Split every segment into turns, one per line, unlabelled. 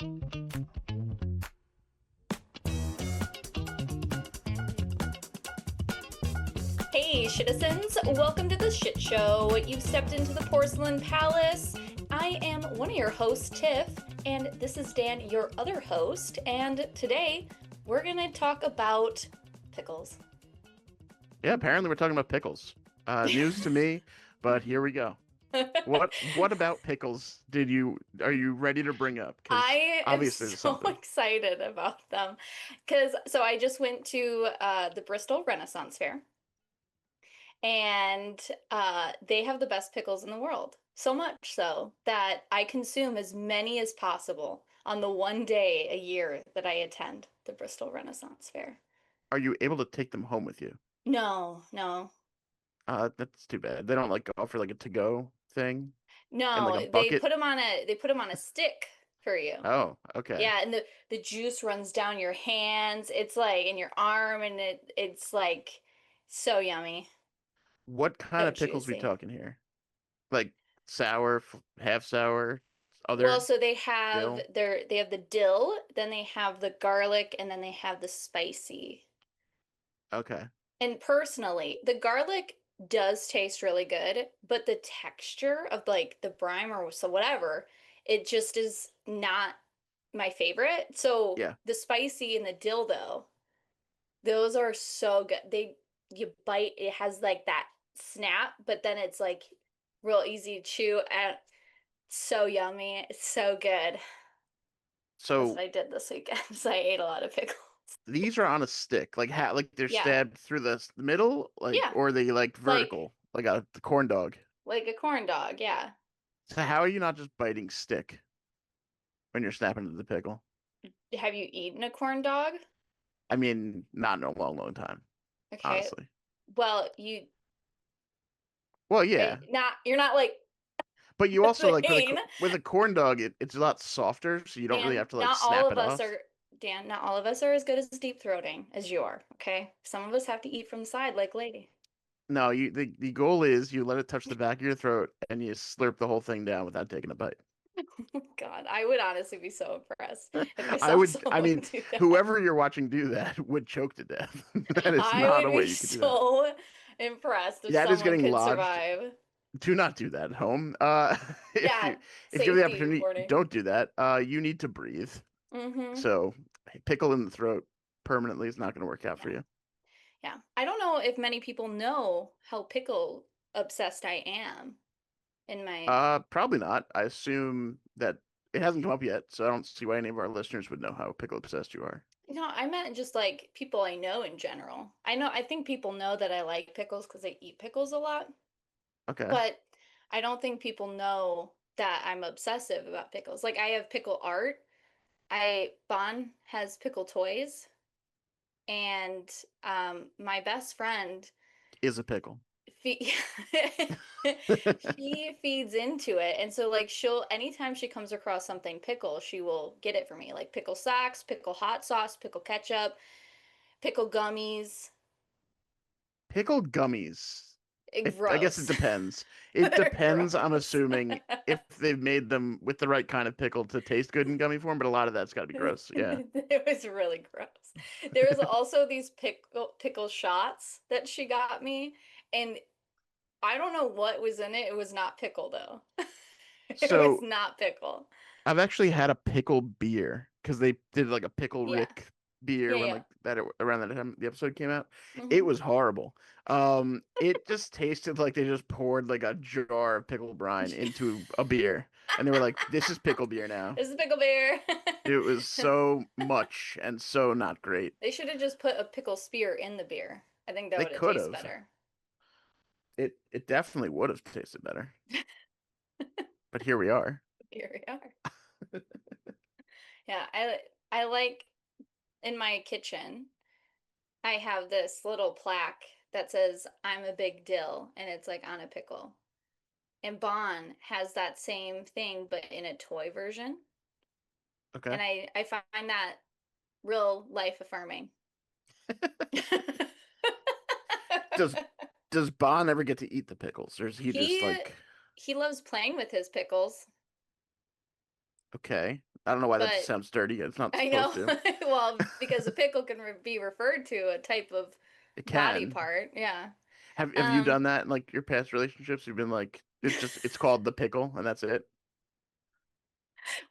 Hey, citizens, welcome to the shit show. You've stepped into the Porcelain Palace. I am one of your hosts, Tiff, and this is Dan, your other host. And today we're going to talk about pickles.
Yeah, apparently we're talking about pickles. News to me, but here we go. What about pickles are you ready to bring up? Because
I am
obviously there's
so
something.
excited about them. So I just went to the Bristol Renaissance Fair, and they have the best pickles in the world. So much so that I consume as many as possible on the one day a year that I attend the Bristol Renaissance Fair.
Are you able to take them home with you?
No, no,
That's too bad. They don't like offer like a to-go thing and like a
no.
bucket.
They put them on a stick for you.
Oh, okay.
Yeah, and the juice runs down your hands. It's like in your arm, and it's like so yummy,
What kind
so
of pickles we
juicy.
talking here? Like sour, half sour,
Well,
other
so
dill?
they have the dill, then they have the garlic, and then they have the spicy.
Okay.
And personally, the garlic does taste really good, but the texture of like the brine or so whatever, it just is not my favorite. So
Yeah.
the spicy and the dill though, those are so good. You bite, it has like that snap, but then it's like real easy to chew and so yummy. It's so good. That's what
So
I did this weekend. So I ate a lot of pickles.
these are on a stick, like they're
Yeah.
stabbed through the middle, like
Yeah.
or are they like
Like
vertical, like the corn dog.
a corn dog, yeah.
So how are you not just biting stick when you're snapping into the pickle?
Have you eaten a corn dog?
I mean, not in a long, long time,
Okay.
honestly.
Well, you
Well, yeah,
not you're not like
but you also like
pain.
with a corn dog, it's a lot softer, so you don't really
Dan,
have to like
not all
snap
of
it
us
off.
are Dan, not all of us are as good as deep throating as you are, okay? Some of us have to eat from the side like lady.
No, the goal is you let it touch the back of your throat and you slurp the whole thing down without taking a bite.
God, I would honestly be so impressed if I
I
saw
would, I
someone
mean,
do that.
whoever you're watching do that would choke to death. That is
I
not
would
a
be
way you could do that.
so impressed if
That is
someone
getting
could
lodged.
survive.
Do not do that at home. If you
Yeah,
if you have the
safety
opportunity,
warning.
don't do that. You need to breathe.
Mm-hmm.
So pickle in the throat permanently is not going to work out for
Yeah.
you.
Yeah. I don't know if many people know how pickle obsessed I am in my,
Probably not. I assume that it hasn't come up yet, so I don't see why any of our listeners would know how pickle obsessed you are.
I meant just like people I know in general. I think people know that I like pickles because I eat pickles a lot,
Okay.
but I don't think people know that I'm obsessive about pickles. Like I have pickle art. Bon has pickle toys, and my best friend
Is a pickle.
fe she feeds into it. And so like she'll anytime she comes across something pickle, she will get it for me. Like pickle socks, pickle hot sauce, pickle ketchup, pickle gummies.
Pickle gummies. I guess it
Gross.
depends. It
They're
depends, I'm
gross.
assuming, if they've made them with the right kind of pickle to taste good in gummy form, but a lot of that's got to be gross. Yeah.
It was really gross. There was also these pickle shots that she got me, and I don't know what was in it. It was not pickle though. It was
So
not pickle.
I've actually had a pickle beer because they did like a pickle
Yeah.
Rick beer
Yeah,
when
yeah.
like that around that time the episode came out. It
Hmm.
was horrible. It just tasted like they just poured like a jar of pickle brine into a beer, and they were like, "This is pickle beer now."
This is pickle bear.
It was so much and so not great.
They should have just put a pickle spear in the beer. I think that
They
would have
could
tasted
have.
better.
It definitely would have tasted better. But here we are.
Here we are. Yeah, I like in my kitchen, I have this little plaque that says I'm a big dill and it's like on a pickle. And Bon has that same thing but in a toy version.
Okay.
And I find that real life affirming.
Does does Bon ever get to eat the pickles, or is he just
He
like
he loves playing with his pickles.
Okay. I don't know why that just
But
sounds dirty. It's not
I
supposed
know,
to.
well, because a pickle can be referred to a type of
It
body
can.
part. Yeah.
Have you
Um,
done that in like your past relationships? You've been like, it's called the pickle and that's it?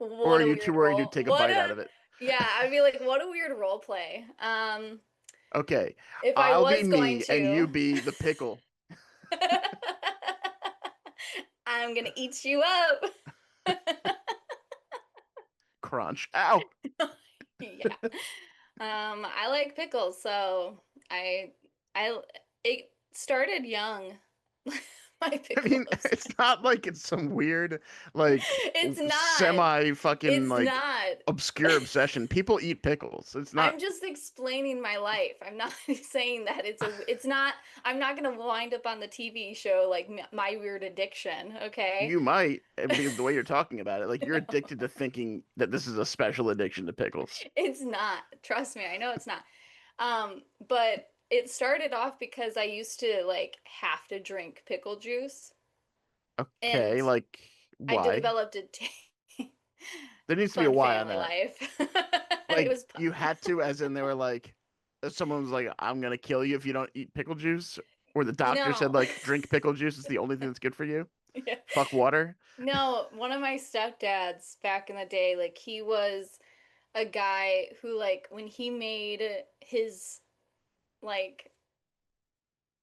Or
what
are
a
you too
weird
worried to
role.
take a bite out of it?
Yeah, I'd be like, what a weird role play.
Okay.
If I
I'll be
was going
me and you
to,
be the pickle.
I'm gonna eat you up.
Crunch. Ow.
Yeah. I like pickles, so I I it started young. My
I mean,
pickles.
it's not like it's some weird, like,
It's not.
semi fucking,
It's
like,
not.
obscure obsession. People eat pickles. It's
I'm
not,
just explaining my life. I'm not saying that it's not, I'm not gonna wind up on the TV show like My Weird Addiction, okay?
you might, because the way you're talking about it, like, you're
No,
addicted to thinking that this is a special addiction to pickles.
it's not. Trust me, I know it's not. But it started off because I used to like have to drink pickle juice, and
Okay, like,
I
why?
developed a t
There needs to be a
fun
why on
family
that.
life. It
Like,
was
you had to, as in they were like, someone was like, I'm gonna kill you if you don't eat pickle juice. Or the doctor said,
no.
like, drink pickle juice. It's the only thing that's good for you.
Yeah.
Fuck water.
No, one of my stepdads back in the day, like he was a guy who like when he made his like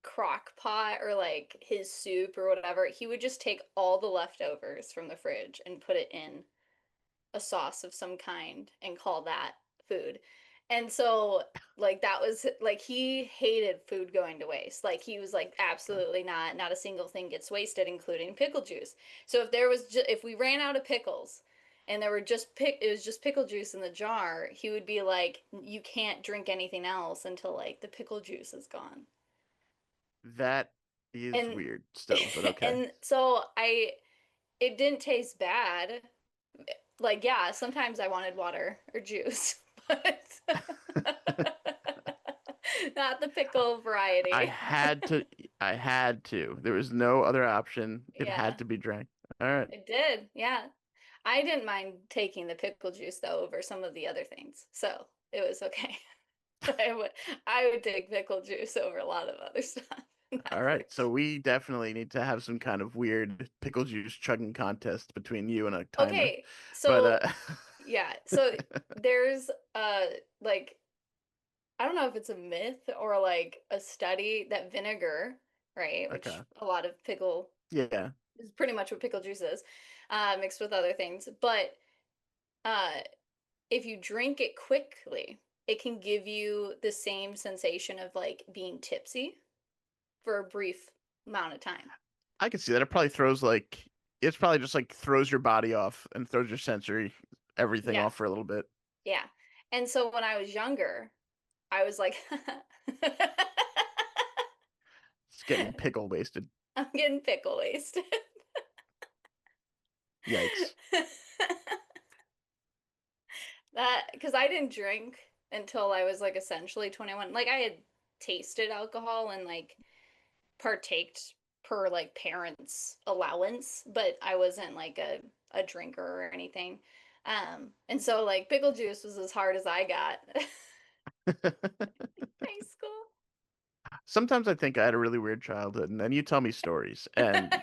crock pot or like his soup or whatever, he would just take all the leftovers from the fridge and put it in a sauce of some kind and call that food. And so like that was like he hated food going to waste. Like he was like
Okay.
absolutely not a single thing gets wasted including pickle juice. So if we ran out of pickles and there were just it was just pickle juice in the jar, he would be like you can't drink anything else until like the pickle juice is gone.
That is
And
weird still, but okay.
and so I it didn't taste bad. Like, yeah, sometimes I wanted water or juice, but not the pickle
I
variety.
had to, I had to. There was no other option. It had
Yeah,
to be drank. All right.
it did. Yeah. I didn't mind taking the pickle juice though over some of the other things. So it was okay. I would I would take pickle juice over a lot of other stuff.
All
Not for
right. So we definitely need to have some kind of weird pickle juice chugging contest between you and a timer.
Okay,
But
so yeah, so there's like I don't know if it's a myth or like a study that vinegar, right, which
okay.
a lot of pickle
Yeah.
is pretty much what pickle juice is, mixed with other things. But uh, if you drink it quickly, it can give you the same sensation of like being tipsy for a brief amount of time.
I can see that. It probably throws like it's probably just like throws your body off and throws your sensory everything
Yeah,
off for a little bit.
yeah. And so when I was younger, I was like,
It's getting pickle wasted.
I'm getting pickle wasted.
Yikes.
That because I didn't drink until I was like essentially 21. Like I had tasted alcohol and like partaked per like parents' allowance, but I wasn't like a drinker or anything. And so like pickle juice was as hard as I got. High school.
Sometimes I think I had a really weird childhood, and then you tell me stories, and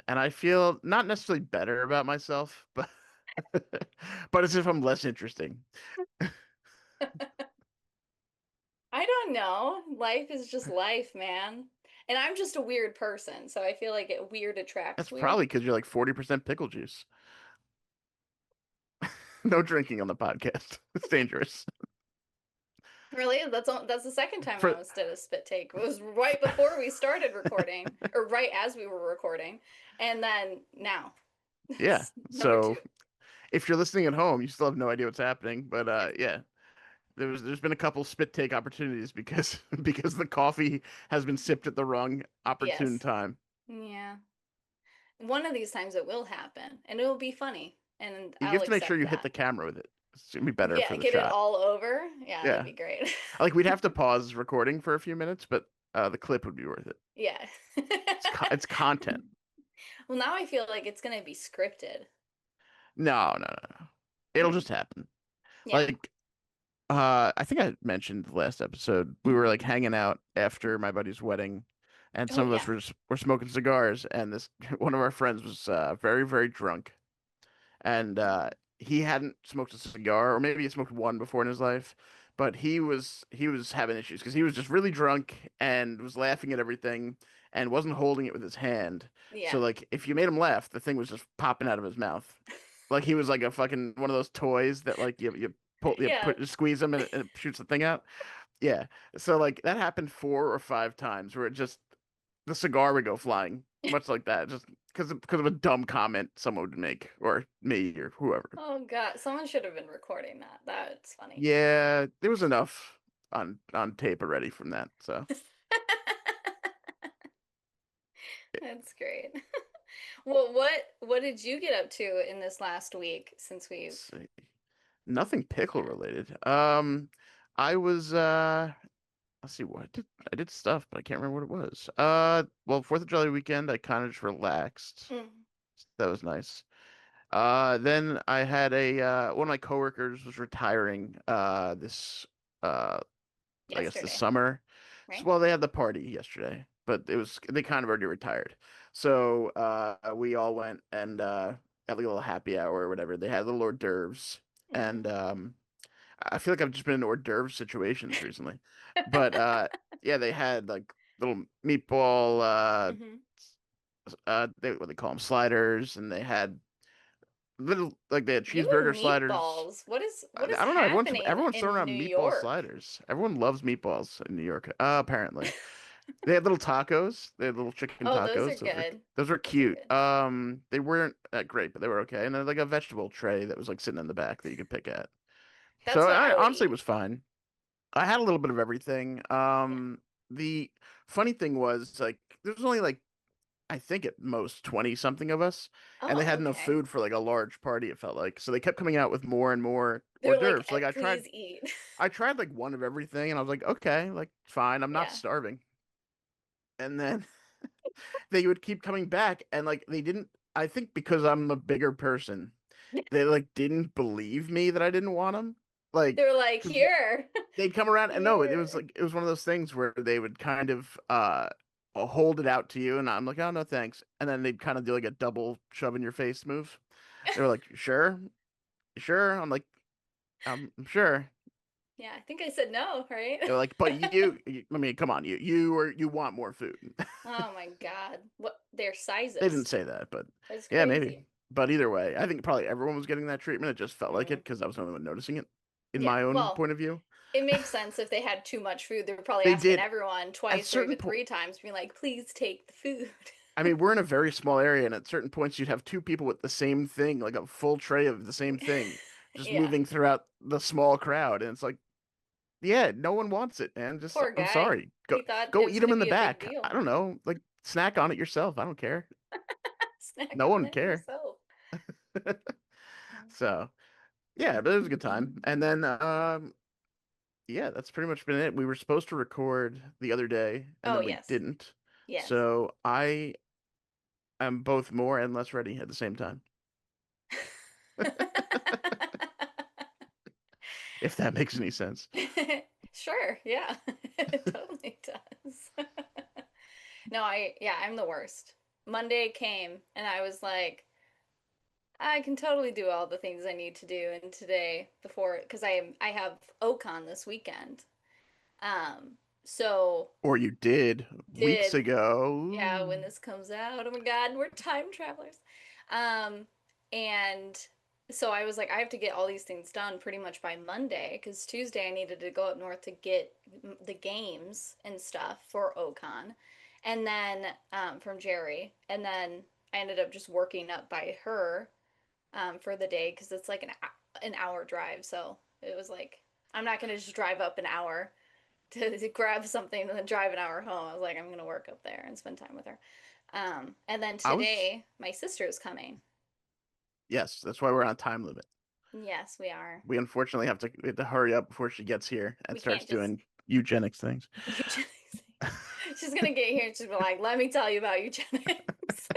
I feel not necessarily better about myself, but but as if I'm less interesting.
I don't know. Life is just life, man. And I'm just a weird person, so I feel like weird
That's
attracts weird.
probably because you're like 40% pickle juice. No drinking on the podcast. It's dangerous.
Really? That's the second time I
For
almost did a spit take. It was right before we started recording, or right as we were recording, and then now.
yeah.
It's number
So
two.
if you're listening at home, you still have no idea what's happening. But
Yes.
yeah, there's been a couple spit take opportunities because because the coffee has been sipped at the wrong opportune
Yes.
time.
Yeah. One of these times it will happen, and it will be funny, and
You
I'll
have to make sure
accept
you hit the
that.
camera with it. It's gonna be better
Yeah,
for the
get it
shot.
all over. Yeah, that'd
Yeah.
be great.
Like we'd have to pause recording for a few minutes, but the clip would be worth it.
Yeah.
It's content.
Well, now I feel like it's gonna be scripted.
No, no, no, no. It'll
Hmm.
just happen.
Yeah.
Like, I think I mentioned the last episode, we were
Hmm.
like hanging out after my buddy's wedding, and
Oh
some of us
yeah.
were smoking cigars, and this one of our friends was very, very drunk, and he hadn't smoked a cigar, or maybe he smoked one before in his life, but he was having issues because he was just really drunk and was laughing at everything and wasn't holding it with his hand. So
Yeah.
like if you made him laugh, the thing was just popping out of his mouth. Like he was like a fucking one of those toys that like you pull you
Yeah.
put you squeeze him and it shoots the thing out. Yeah. So like that happened 4 or 5 times where it just the cigar would go flying, much like that, just because of a dumb comment someone would make, or me or whoever.
Oh God, someone should have been recording that. That's funny.
Yeah, there was enough on tape already from that. So
That's great. Well, what did you get up to in this last week since
let's
we've
see. Nothing pickle
chatted?
related. I was let's see what I did stuff, but I can't remember what it was. Well, Fourth of July weekend, I kind of just relaxed.
Mm.
That was nice. Then I had a one of my coworkers was retiring this uh I guess this
Yesterday,
summer. So,
right?
well, they had the party yesterday, but they kind of already retired. So we all went and had like a little happy hour or whatever. They had little hors d'oeuvres, and
Mm.
I feel like I've just been in hors d'oeuvre situations recently. But yeah, they had like little meatball
Hmm.
what they call them, sliders, and they had little like they had
You
cheeseburger
and
sliders.
meatballs. What is
I don't know.
happening
Everyone's throwing
in
around
New
meatball
York?
sliders. Everyone loves meatballs in New York. Apparently, they had little tacos. They had little chicken
Oh, those are
tacos.
good.
Those were
Those are
cute.
good.
They weren't that great, but they were okay. And then like a vegetable tray that was like sitting in the back that you could pick at.
That's
So
what
I
I would
honestly it
eat.
was fine. I had a little bit of everything.
Yeah.
The funny thing was like there was only like I think at most 20 something of us, and they
Oh,
had enough
okay.
food for like a large party, it felt like. So they kept coming out with more and more hors
They're like,
d'oeuvres. Like
Please eat."
I tried like one of everything and I was like, okay, like fine, I'm not
Yeah.
starving. And then they would keep coming back and like they didn't I think because I'm a bigger person, they like didn't believe me that I didn't want them. Like
They're like,
'cause
"Here,
they'd come around and no, it was
here."
like it was one of those things where they would kind of hold it out to you and I'm like, "Oh no, thanks." And then they'd kind of do like a double shove in your face move. They were like, "Sure? Sure?" I'm like, I'm sure."
Yeah, I think I said no, right?
They're like, "But I mean, come on, you want more food."
Oh my God. What their
They didn't
sizes.
say that, but
That's
yeah, maybe.
crazy.
But either way, I think probably everyone was getting that treatment. It just felt like it
Mm.
because I was the only one noticing it in
Yeah.
my own
Well,
point of view.
it makes sense if they had too much food. They're probably
They
asking
did
everyone
at
twice or
certain
even
point.
three times, being like, "Please take the food."
I mean, we're in a very small area, and at certain points, you'd have two people with the same thing, like a full tray of the same thing, just
Yeah.
moving throughout the small crowd. And it's like, yeah, no one wants it, man. Just,
Poor
I'm
guy.
sorry.
He thought it
Go
was
eat
going
them
to
in the
be a big
back. I
deal.
don't know, like snack on it yourself. I don't care.
Snack
No
on
one
it
care.
yourself.
So, yeah, but it was a good time. And then, yeah, that's pretty much been it. We were supposed to record the other day, and
Oh,
then we
yes.
didn't.
Yes.
So I am both more and less ready at the same time, if that makes any sense.
Sure, yeah. It totally does. No, yeah, I'm the worst. Monday came and I was like, I can totally do all the things I need to do in today before because I have OCon this weekend. So
Or you did weeks
did
ago.
yeah, when
Ooh.
this comes out, oh my God, we're time travelers. Um, and so I was like, I have to get all these things done pretty much by Monday because Tuesday I needed to go up north to get the games and stuff for OCon, and then from Jerry, and then I ended up just working up by her for the day because it's like an hour drive. So it was like I'm not gonna just drive up an hour to grab something and then drive an hour home. I was like, I'm gonna work up there and spend time with her. And then
I was,
today, my sister's coming.
yes, that's why we're on a time limit.
Yes, we are.
We unfortunately we have to hurry up before she gets here and
We
starts
can't just
doing eugenics things.
eugenics. She's gonna get here and she's be like, "Let me tell you about eugenics."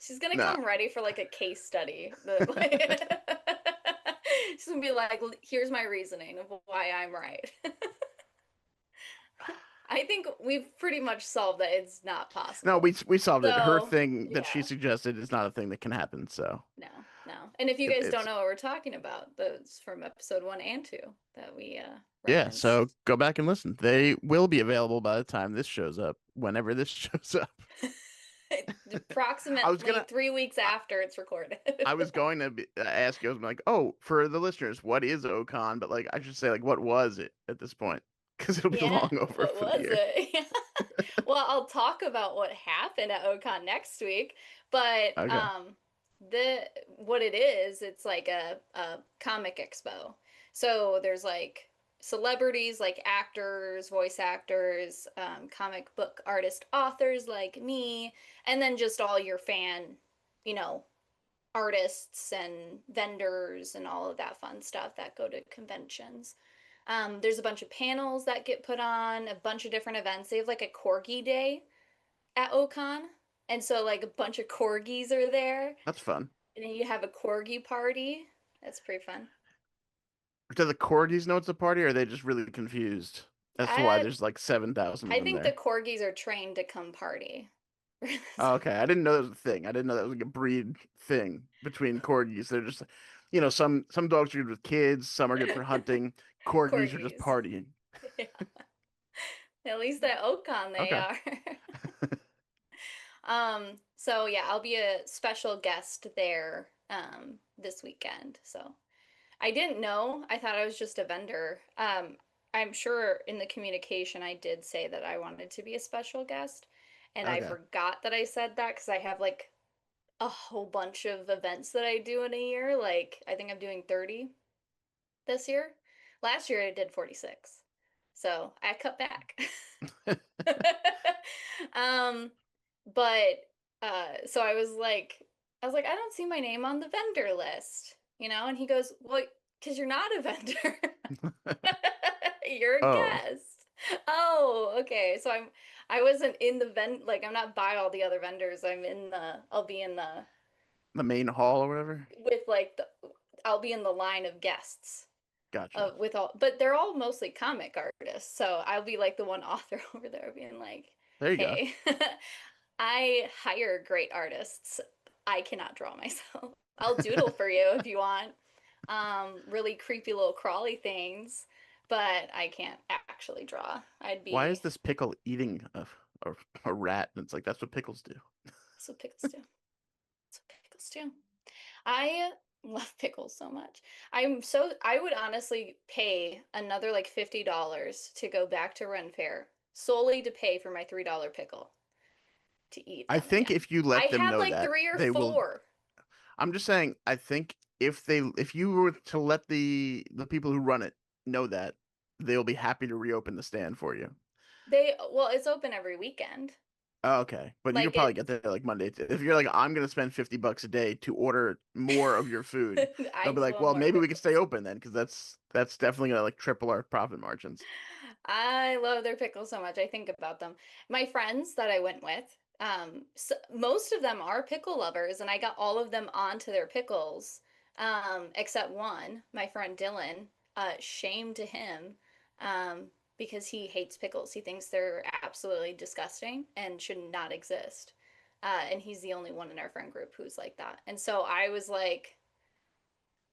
She's gonna
No,
come ready for like a case study. She's gonna be like, here's my reasoning of why I'm right. I think we've pretty much solved that it's not
no,
possible.
we solved it. Her
So,
thing that she
yeah,
suggested is not a thing that can happen. So
no, no. And if you guys don't
it's
know what we're talking about, those from episode 1 and 2 that we
yeah. So
referenced.
go back and listen. They will be available by the time this shows up, whenever this shows up. I was
Approximately
gonna.
3 weeks
I,
after it's recorded.
I was going to ask you. I was like, oh, for the listeners, what is Ocon? But like, I should say, like, what was it at this point? Because it'll be
Yeah,
long over
what
for the
was
year.
it? Well, I'll talk about what happened at OCon next week, but
Okay.
the what it is, it's like a comic expo. So there's like celebrities like actors, voice actors, comic book artist authors like me, and then just all your you know, artists and vendors and all of that fun stuff that go to conventions. There's a bunch of panels that get put on, a bunch of different events. They have like a corgi day at Ocon. And so like a bunch of corgis are there.
That's fun.
And then you have a corgi party. That's pretty fun.
Do the corgis know it's a party, or are they just really confused as to why
I
there's like 7,000 of
I
them
think the
there?
corgis are trained to come party.
Oh, okay. I didn't know that was a thing. I didn't know that was like a breed thing between corgis. They're just, some dogs are good with kids, some are good for hunting. Corgis are just
Corgis.
partying.
Yeah. At least at Ocon they
Okay.
are. So yeah, I'll be a special guest there this weekend. So I didn't know. I thought I was just a vendor. I'm sure in the communication I did say that I wanted to be a special guest, and I
Okay.
forgot that I said that because I have like a whole bunch of events that I do in a year. Like I think I'm doing 30 this year. Last year I did 46. So I cut back. Um, but so I was like, I don't see my name on the vendor list, you know? And he goes, well, because you're not a vendor. You're a
Oh,
guest. Oh, okay. So I wasn't in the like I'm not by all the other vendors. I'll be in the
the main hall or whatever?
with like the I'll be in the line of guests
Gotcha.
with all, but they're all mostly comic artists. So I'll be like the one author over there being like,
There you go.
hey, I hire great artists. I cannot draw myself. I'll doodle for you if you want. Really creepy little crawly things, but I can't actually draw. I'd
Why is
be
this pickle eating a, a rat? And it's like, that's what pickles do.
That's what pickles do. That's what pickles do. I love pickles so much. I would honestly pay another like $50 to go back to Ren Fair solely to pay for my $3 pickle to eat
I
them
think
again.
if you
I
let them
had
know
like
that,
three or
they will.
four.
I'm just saying, I think if you were to let the people who run it know that, they'll be happy to reopen the stand for you.
Well, it's open every weekend.
Oh, okay, but you could
Like
probably get there like Monday. If you're like, I'm gonna spend $50 a day to order more of your food,
I
they'll be
just
like,
want
well,
more
maybe we can stay
pickles.
open then, because that's definitely gonna like triple our profit margins.
I love their pickles so much. I think about them. My friends that I went with, most of them are pickle lovers, and I got all of them onto their pickles, except one, my friend Dylan. Shame to him, because he hates pickles. He thinks they're absolutely disgusting and should not exist. And he's the only one in our friend group who's like that. And so I was like,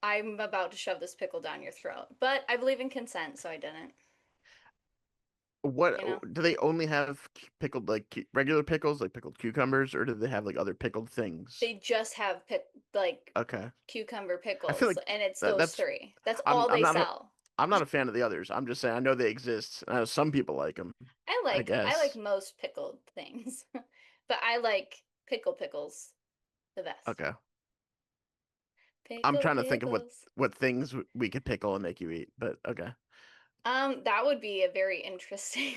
I'm about to shove this pickle down your throat. But I believe in consent, so I didn't,
What
you know?
do they only have pickled like regular pickles, like pickled cucumbers, or do they have like other pickled things?
They just have like
Okay,
cucumber
I feel
pickles,
like
and it's
that,
those
that's
three. That's
I'm
all
I'm
they
not
sell.
I'm not a fan of the others. I'm just saying I know they exist. I know some people like them, I
I like
guess.
most pickled things, but I like pickles the best.
Okay. I'm
Pickle
trying to think of
pickles.
what things we could pickle and make you eat, but okay.
That would be a very interesting.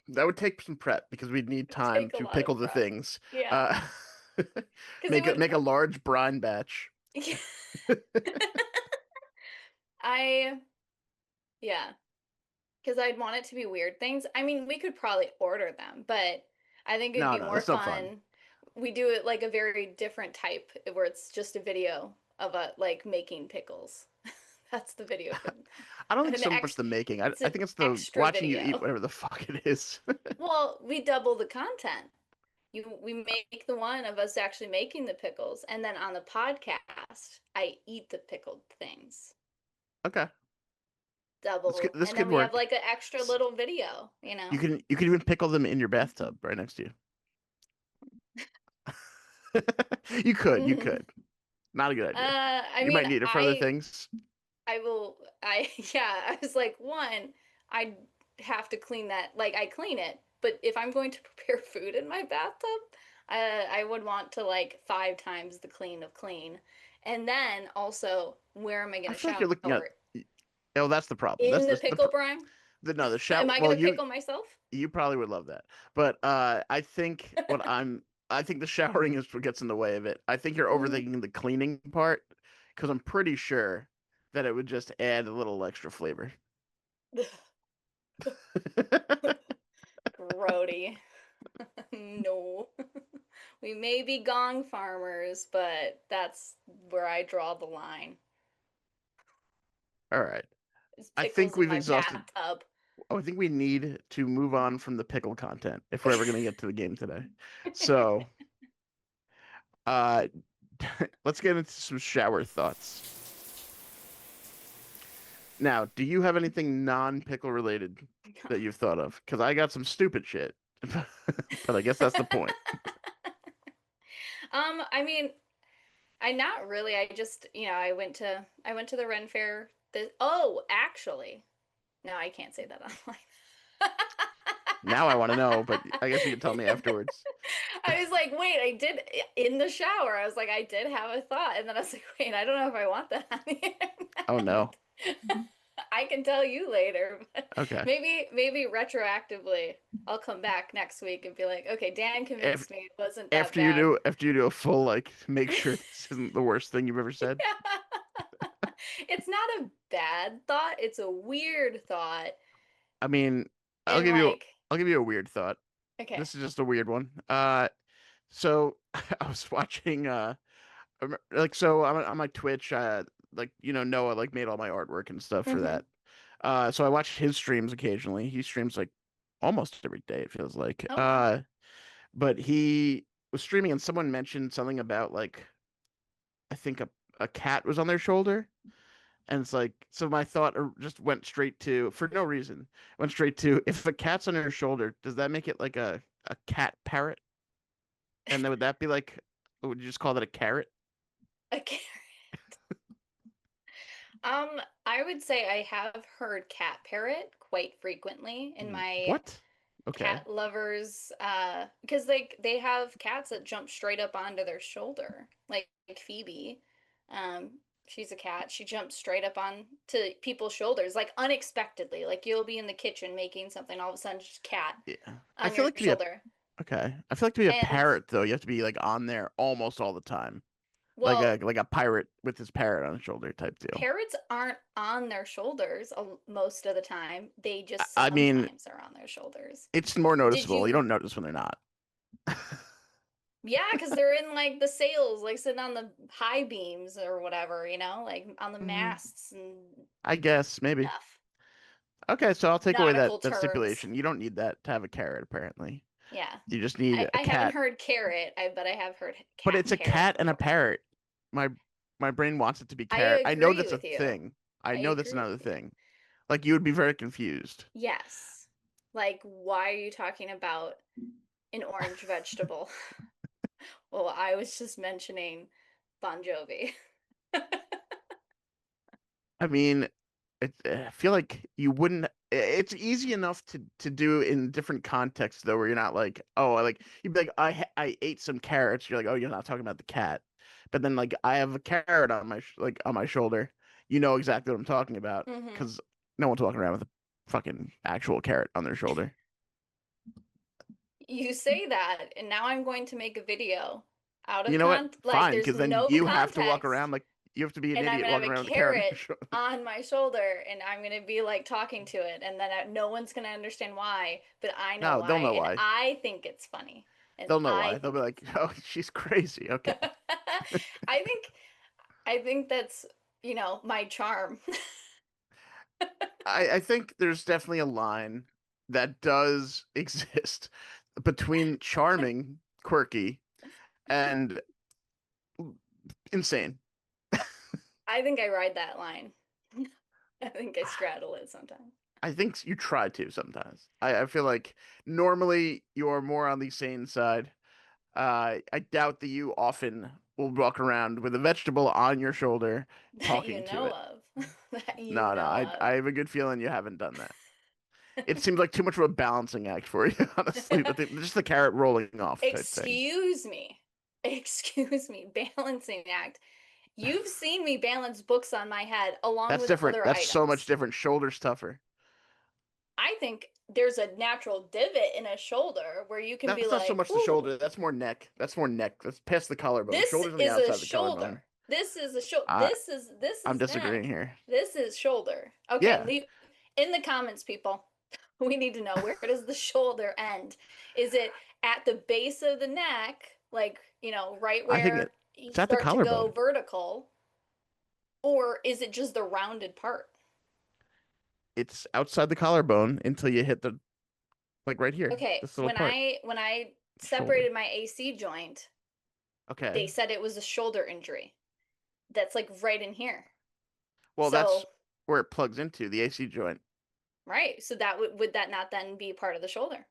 That would take some prep because we'd need
It'd
time
take a
to
lot
pickle
of
the
prep.
things.
Yeah,
Uh,
because it would.
make a large brine batch.
I yeah, because I'd want it to be weird things. I mean, we could probably order them, but I think it'd
No,
be
no,
more
that's no fun.
fun. we do it like a very different type where it's just a video of a like making pickles. That's the video for
I don't think
an
so much the making. I
it's
I
an
think it's the
extra
watching you eat
video.
whatever the fuck it is.
Well, we double the content. We make the one of us actually making the pickles, and then on the podcast, I eat the pickled things.
Okay,
Double.
this
And then
could
we have
work.
like an extra little video, you
You
know?
can even pickle them in your bathtub right next to you. You could. Not a good idea.
I
You
mean,
might need it for other things.
I will yeah, I was like, one, I have to clean that, like I clean it, but if I'm going to prepare food in my bathtub, I would want to like 5 times the clean of clean. And then also, where am I
I
going to
feel like you're looking at.
shower?
Oh, that's the problem.
In
That's
the pickle brine?
the
Am
shower.
I
Well,
going to pickle myself?
you probably would love that. But I think the showering is what gets in the way of it. I think you're
Mm.
overthinking the cleaning part because I'm pretty sure that it would just add a little extra flavor.
Grody. No. We may be gong farmers, but that's where I draw the line.
All right.
It's
I think
pickles in
we've
my
exhausted.
bathtub.
Oh, I think we need to move on from the pickle content if we're ever going to get to the game today. So, uh, let's get into some shower thoughts. Now, do you have anything non-pickle related that you've thought of? Because I got some stupid shit, but I guess that's the point.
I mean, I not really. I just, I went to the Ren Fair. Oh, actually, no, I can't say that online.
Now I want to know, but I guess you can tell me afterwards.
I was like, wait, I did in the shower. I was like, I did have a thought, and then I was like, wait, I don't know if I want that on the
Oh no.
internet. I can tell you later, but
Okay.
maybe retroactively, I'll come back next week and be like, okay, Dan
Af-
convinced me it wasn't that bad.
after you do a full like make sure this isn't the worst thing you've ever said.
It's not a bad thought, it's a weird thought.
I mean, I'll
And
give you
like,
I'll give you a weird thought.
okay.
This is just a weird one. So I was watching like so on my Twitch like Noah like made all my artwork and stuff for
Mm-hmm.
that. So I watch his streams occasionally. He streams like almost every day, it feels like.
Oh wow.
But he was streaming and someone mentioned something about like I think a cat was on their shoulder. And it's like, so my thought just went straight to, for no reason, went straight to if a cat's on your shoulder, does that make it like a cat parrot? And then would that be like, would you just call that a carrot?
Okay. I would say I have heard cat parrot quite frequently in my
What? Okay.
cat lovers because like they have cats that jump straight up onto their shoulder like Phoebe. She's a cat, she jumps straight up on to people's shoulders like unexpectedly, like you'll be in the kitchen making something, all of a sudden just cat
Yeah. I
on
feel
your
like to be a
shoulder.
okay. I feel like to be a
And
parrot though, you have to be like on there almost all the time.
well,
Like a pirate with his parrot on his shoulder type deal.
parrots aren't on their shoulders most of the time, they just
I mean,
sometimes are on their shoulders.
it's more
Did
noticeable. You
you
don't notice when they're not.
Yeah, because they're in like the sails, like sitting on the high beams or whatever, like on the
Mm,
masts and
I guess maybe.
stuff.
Okay, so I'll take away
Nautical
that
terms.
stipulation. You don't need that to have a carrot, apparently.
Yeah.
You just need a
I haven't
cat.
heard carrot, but I have heard
But
cat
it's a
parrot
cat and a
before.
parrot. My my brain wants it to be
I
carrot. I know
agree
that's a
with you.
thing. I
I
know that's
agree
another
with you.
thing. Like you would be very confused.
Yes. Like, why are you talking about an orange vegetable? Well, I was just mentioning Bon Jovi.
I mean, I feel like you wouldn't. It's easy enough to do in different contexts though, where you're not like, oh, like you'd be like, I ate some carrots. You're like, oh, you're not talking about the cat. But then like I have a carrot on my like on my shoulder. You know exactly what I'm talking about
Hmm.
because no one's walking around with a fucking actual carrot on their shoulder.
You say that, and now I'm going to make a video out
You
of
know what?
like
Fine,
there's
because then
no
you have to walk around
context,
like you have to be an
and I'm
idiot
gonna have
walking
a
around with a carrot on your
carrot
shoulder.
on my shoulder, and I'm gonna be like talking to it, and then no one's gonna understand why, but I know
No, they'll
why,
know
and
why.
I think it's funny. And
They'll know
I
why. They'll
think
be like, "Oh, she's crazy." Okay.
it's I think I think that's, my charm.
I think there's definitely a line that does exist between charming, quirky, and insane.
I think I ride that line. I think I straddle it sometimes.
I think you try to sometimes. I feel like normally you are more on the sane side. I doubt that you often will walk around with a vegetable on your shoulder
That you
talking to
know
it.
of. That you
No, no,
know
I have a good feeling you haven't done that. It seems like too much of a balancing act for you, honestly.
of.
Just the carrot rolling off type thing.
Excuse me. Excuse me. Balancing act. You've seen me balance books on my head along
That's
with
different.
other
That's so much
items.
different. Shoulder's tougher.
I think there's a natural divot in a shoulder where you can be
That's not so
like,
much the
ooh,
shoulder. That's more neck. That's more neck. That's past the collarbone.
this
Shoulder's on the
is a
outside of the collarbone.
shoulder. This is a shoulder.
I
This
I'm
is
disagreeing
neck.
here.
This is shoulder. Okay,
Yeah,
leave in the comments, people. We need to know, where does the shoulder end? Is it at the base of the neck, like, right
I think
where you
it's at the
start to go
collarbone.
vertical, or is it just the rounded part?
It's outside the collarbone until you hit the like right here,
Okay,
this little part,
when I
shoulder.
separated my AC joint, they
Okay.
said it was a shoulder injury. That's like right in here.
Well, that's
So,
where it plugs into the AC joint.
right. So that would that not then be part of the shoulder?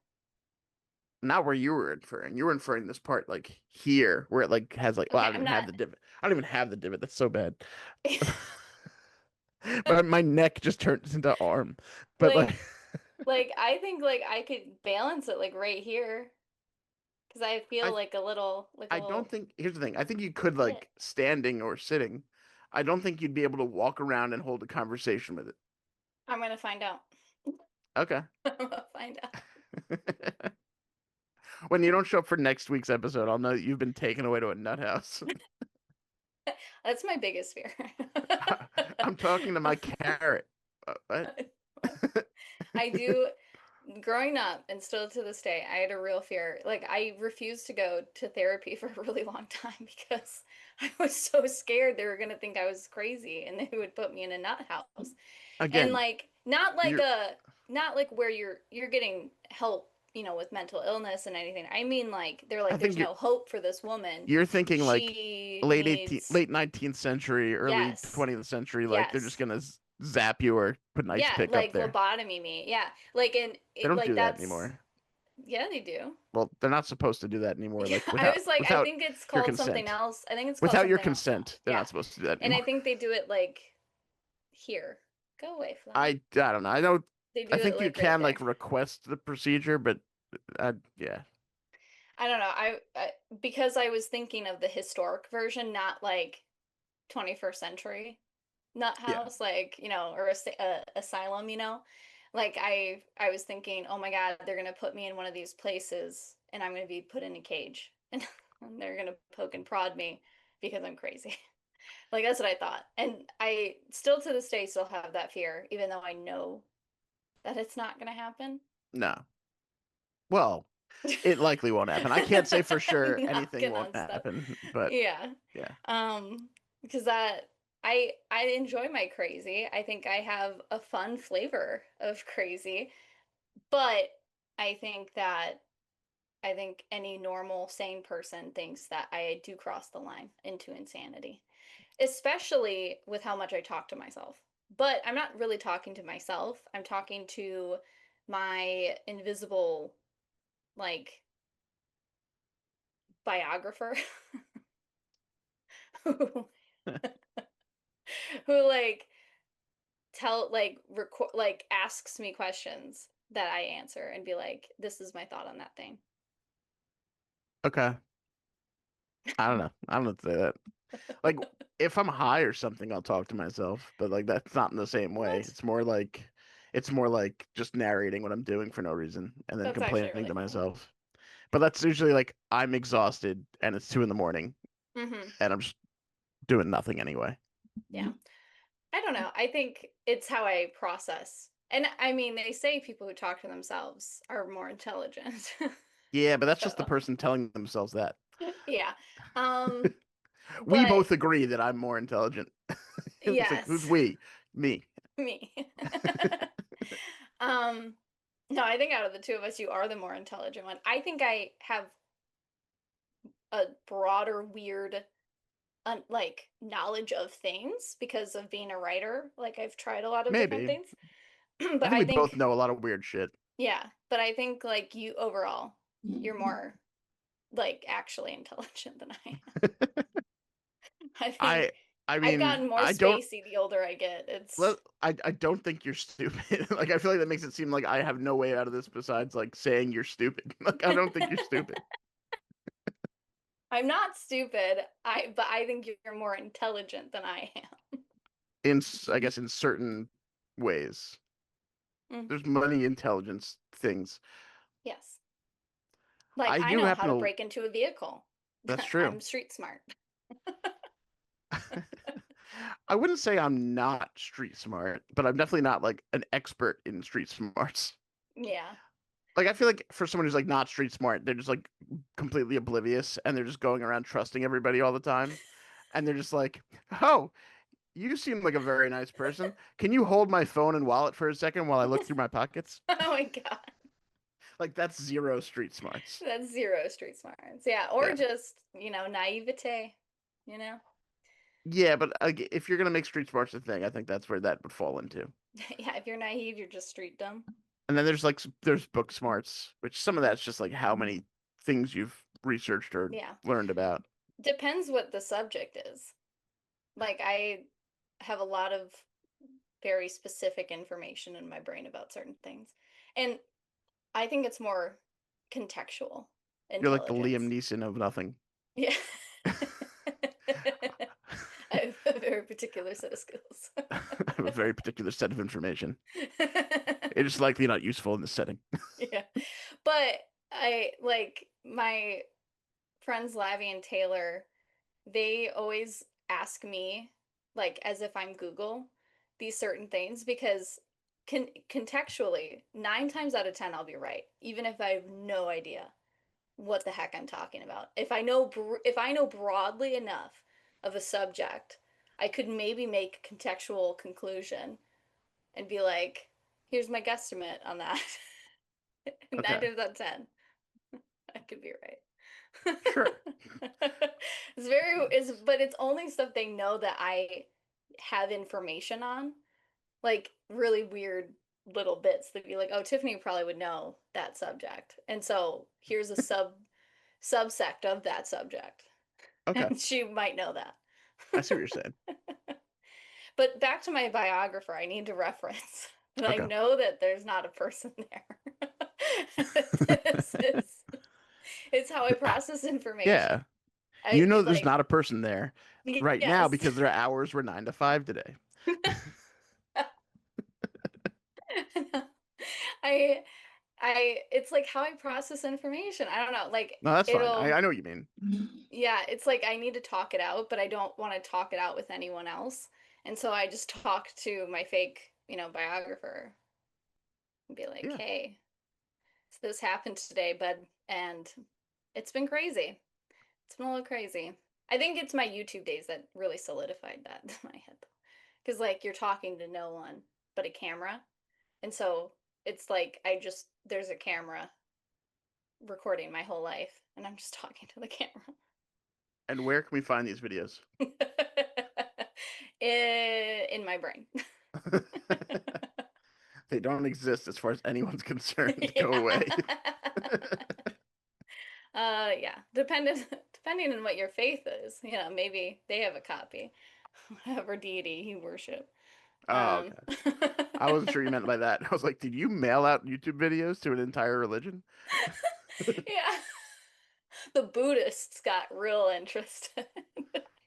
Not where you were inferring. You were inferring this part like here, where it like has like. Well, I
Okay,
don't
I'm
even have
not
the divot. I don't even have the divot. That's so bad. But my neck just turns into arm. But
like
like,
I think like I could balance it like right here because I feel
I
like a
I don't
little
think. Here's the thing. I think you could
bit.
like standing or sitting. I don't think you'd be able to walk around and hold a conversation with it.
I'm gonna find out.
Okay.
I'm gonna find out.
When you don't show up for next week's episode, I'll know that you've been taken away to a nut house.
That's my biggest fear.
I'm talking to my carrot. What?
I do. Growing up and still to this day, I had a real fear. Like, I refused to go to therapy for a really long time because I was so scared they were going to think I was crazy and they would put me in a nut house. And
Again,
like, not like
you're.
a, not like where you're getting help, with mental illness and anything. I mean, like, they're
I
like, there's
think
no hope for this woman.
you're thinking like
She needs,
late 19th century, early
yes,
20th century. Like they're just
yes.
gonna zap you or put an ice
Yeah,
pick up
like
there.
lobotomy me. Yeah. Like, and
They
it,
don't
like,
do that
that's,
anymore.
yeah, they do.
Well, they're not supposed to do that anymore.
Yeah,
Like
I was like, I
without
think it's
your
called something
consent.
else. I think it's called
Without your
something else now.
consent, they're
Yeah.
not supposed to do that
And I
anymore.
think they do it like here. Go away, fly.
I don't know. I don't.
They
I
do it
think you
like right
can like
there.
request the procedure, but yeah,
I don't know. Because I was thinking of the historic version, not like 21st century nut
yeah.
house, like, or asylum, Like I was thinking, oh my God, they're gonna put me in one of these places and I'm gonna be put in a cage and they're gonna poke and prod me because I'm crazy. Like that's what I thought. And I still to this day still have that fear, even though I know that it's not gonna happen.
No. Well, it likely won't happen. I can't say for sure anything
Knocking
won't
on stuff.
happen, but
Yeah.
yeah.
Because I enjoy my crazy. I think I have a fun flavor of crazy, but I think that I think any normal, sane person thinks that I do cross the line into insanity, especially with how much I talk to myself. But I'm not really talking to myself. I'm talking to my invisible, like, biographer who, who like record like asks me questions that I answer and be like, this is my thought on that thing.
Okay. I don't know. I don't know what to say that. Like if I'm high or something, I'll talk to myself, but like that's not in the same way.
What?
It's more like just narrating what I'm doing for no reason and then
That's actually
complaining
really
to
funny.
myself. But that's usually like I'm exhausted and it's 2 in the morning
Hmm.
and I'm just doing nothing anyway.
Yeah. I don't know. I think it's how I process. And I mean, they say people who talk to themselves are more intelligent.
Yeah, but that's just the
So
person telling themselves that.
yeah. Um,
We
but
both agree that I'm more intelligent. It's like, who's
yes,
we? Me.
me. um, no, I think out of the two of us, you are the more intelligent one. I think I have a broader, weird, like knowledge of things because of being a writer. Like I've tried a lot of different
Maybe.
things.
I
But
think
I
we both
think,
know a lot of weird shit.
yeah, but I think like you overall, you're more like actually intelligent than I am. I
I
think
I
I've
mean,
gotten more
I don't
spacey the older I get.
let
It's
I don't think you're stupid. Like I feel like that makes it seem like I have no way out of this besides like saying you're stupid. Like I don't think you're stupid
I'm not stupid. But I think you're more intelligent than I am.
I guess in certain ways.
Mm,
There's many intelligence things.
yes. Like
I
I
do
know
happen
how to
to
break into a vehicle.
That's true.
I'm street smart.
I wouldn't say I'm not street smart, but I'm definitely not like an expert in street smarts.
Yeah.
Like I feel like for someone who's like not street smart, they're just like completely oblivious and they're just going around trusting everybody all the time. And they're just like, "Oh, you seem like a very nice person. Can you hold my phone and wallet for a second while I look through my pockets?"
Oh my God.
Like that's zero street smarts.
That's zero street smarts. Yeah. Or
Yeah.
just, naivete, you know?
Yeah, but if you're gonna make street smarts a thing, I think that's where that would fall into.
Yeah, if you're naive, you're just street dumb.
And then there's like there's book smarts, which some of that's just like how many things you've researched or
Yeah.
learned about.
Depends what the subject is. Like I have a lot of very specific information in my brain about certain things. And I think it's more contextual
You're like the Liam
intelligence.
Neeson of nothing.
Yeah. I have a very particular set of skills.
I have a very particular set of information. It is likely not useful in this setting.
Yeah. But I like my friends Lavi and Taylor, they always ask me, like as if I'm Google, these certain things because contextually, 9 times out of 10 I'll be right, even if I have no idea what the heck I'm talking about. If I know broadly enough of a subject, I could maybe make a contextual conclusion and be like, here's my guesstimate on that. Nine
Okay,
times out of 10, I could be right.
sure.
But it's only stuff they know that I have information on, like really weird little bits. They'd be like, oh, Tiffany probably would know that subject. And so here's a subsect of that subject.
Okay,
And she might know that.
I see what you're saying.
But back to my biographer, I need to reference that I
Okay.
know that there's not a person there. This is it's how I process information.
Yeah, you
I
know there's
like
not a person there right now
yes.
because their hours were 9 to 5 today.
I it's like how I process information. I don't know. Like
No, that's fine.
it'll
I know what you mean.
yeah, it's like I need to talk it out, but I don't want to talk it out with anyone else. And so I just talk to my fake, biographer and be like,
Yeah.
"Hey, so this happened today, bud, and it's been crazy. It's been a little crazy." I think it's my YouTube days that really solidified that in my head. Because like you're talking to no one but a camera. And so it's like there's a camera recording my whole life and I'm just talking to the camera.
And where can we find these videos?
In my brain.
They don't exist as far as anyone's concerned. Go
Yeah.
away.
Yeah. Depending on what your faith is, maybe they have a copy. Whatever deity you worship.
Oh,
Um,
okay. I wasn't sure you meant by that. I was like, did you mail out YouTube videos to an entire religion?
yeah. The Buddhists got real interested.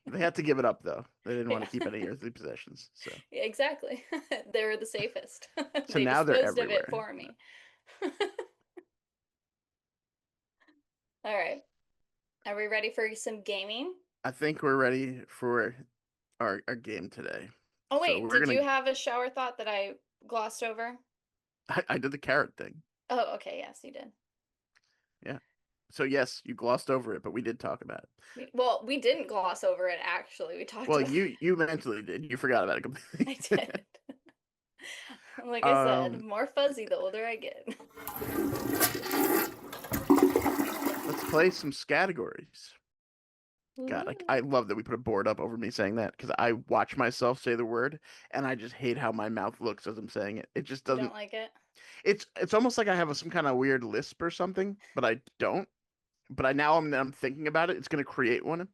They had to give it up though. They didn't want
Yeah.
to keep any earthly possessions. So
Yeah, exactly. They were the safest.
so
They
now they're
disposed of it
everywhere.
for me. All right. Are we ready for some gaming?
I think we're ready for our game today.
Oh,
So
wait.
we're
Did you
gonna
have a shower thought that I glossed over?
I did the carrot thing.
Oh, okay. Yes, you did.
Yeah. So yes, you glossed over it, but we did talk about it.
Well, we didn't gloss over it actually. We talked
Well,
about
you mentally did. You forgot about it
I
completely.
did. Like I said,
um,
more fuzzy the older I get.
let's play some categories. God,
Ooh,
I love that we put a board up over me saying that because I watch myself say the word and I just hate how my mouth looks as I'm saying it. It just
you don't
doesn't.
like it?
It's almost like I have some kind of weird lisp or something, but I don't. But I'm thinking about it. It's gonna create one.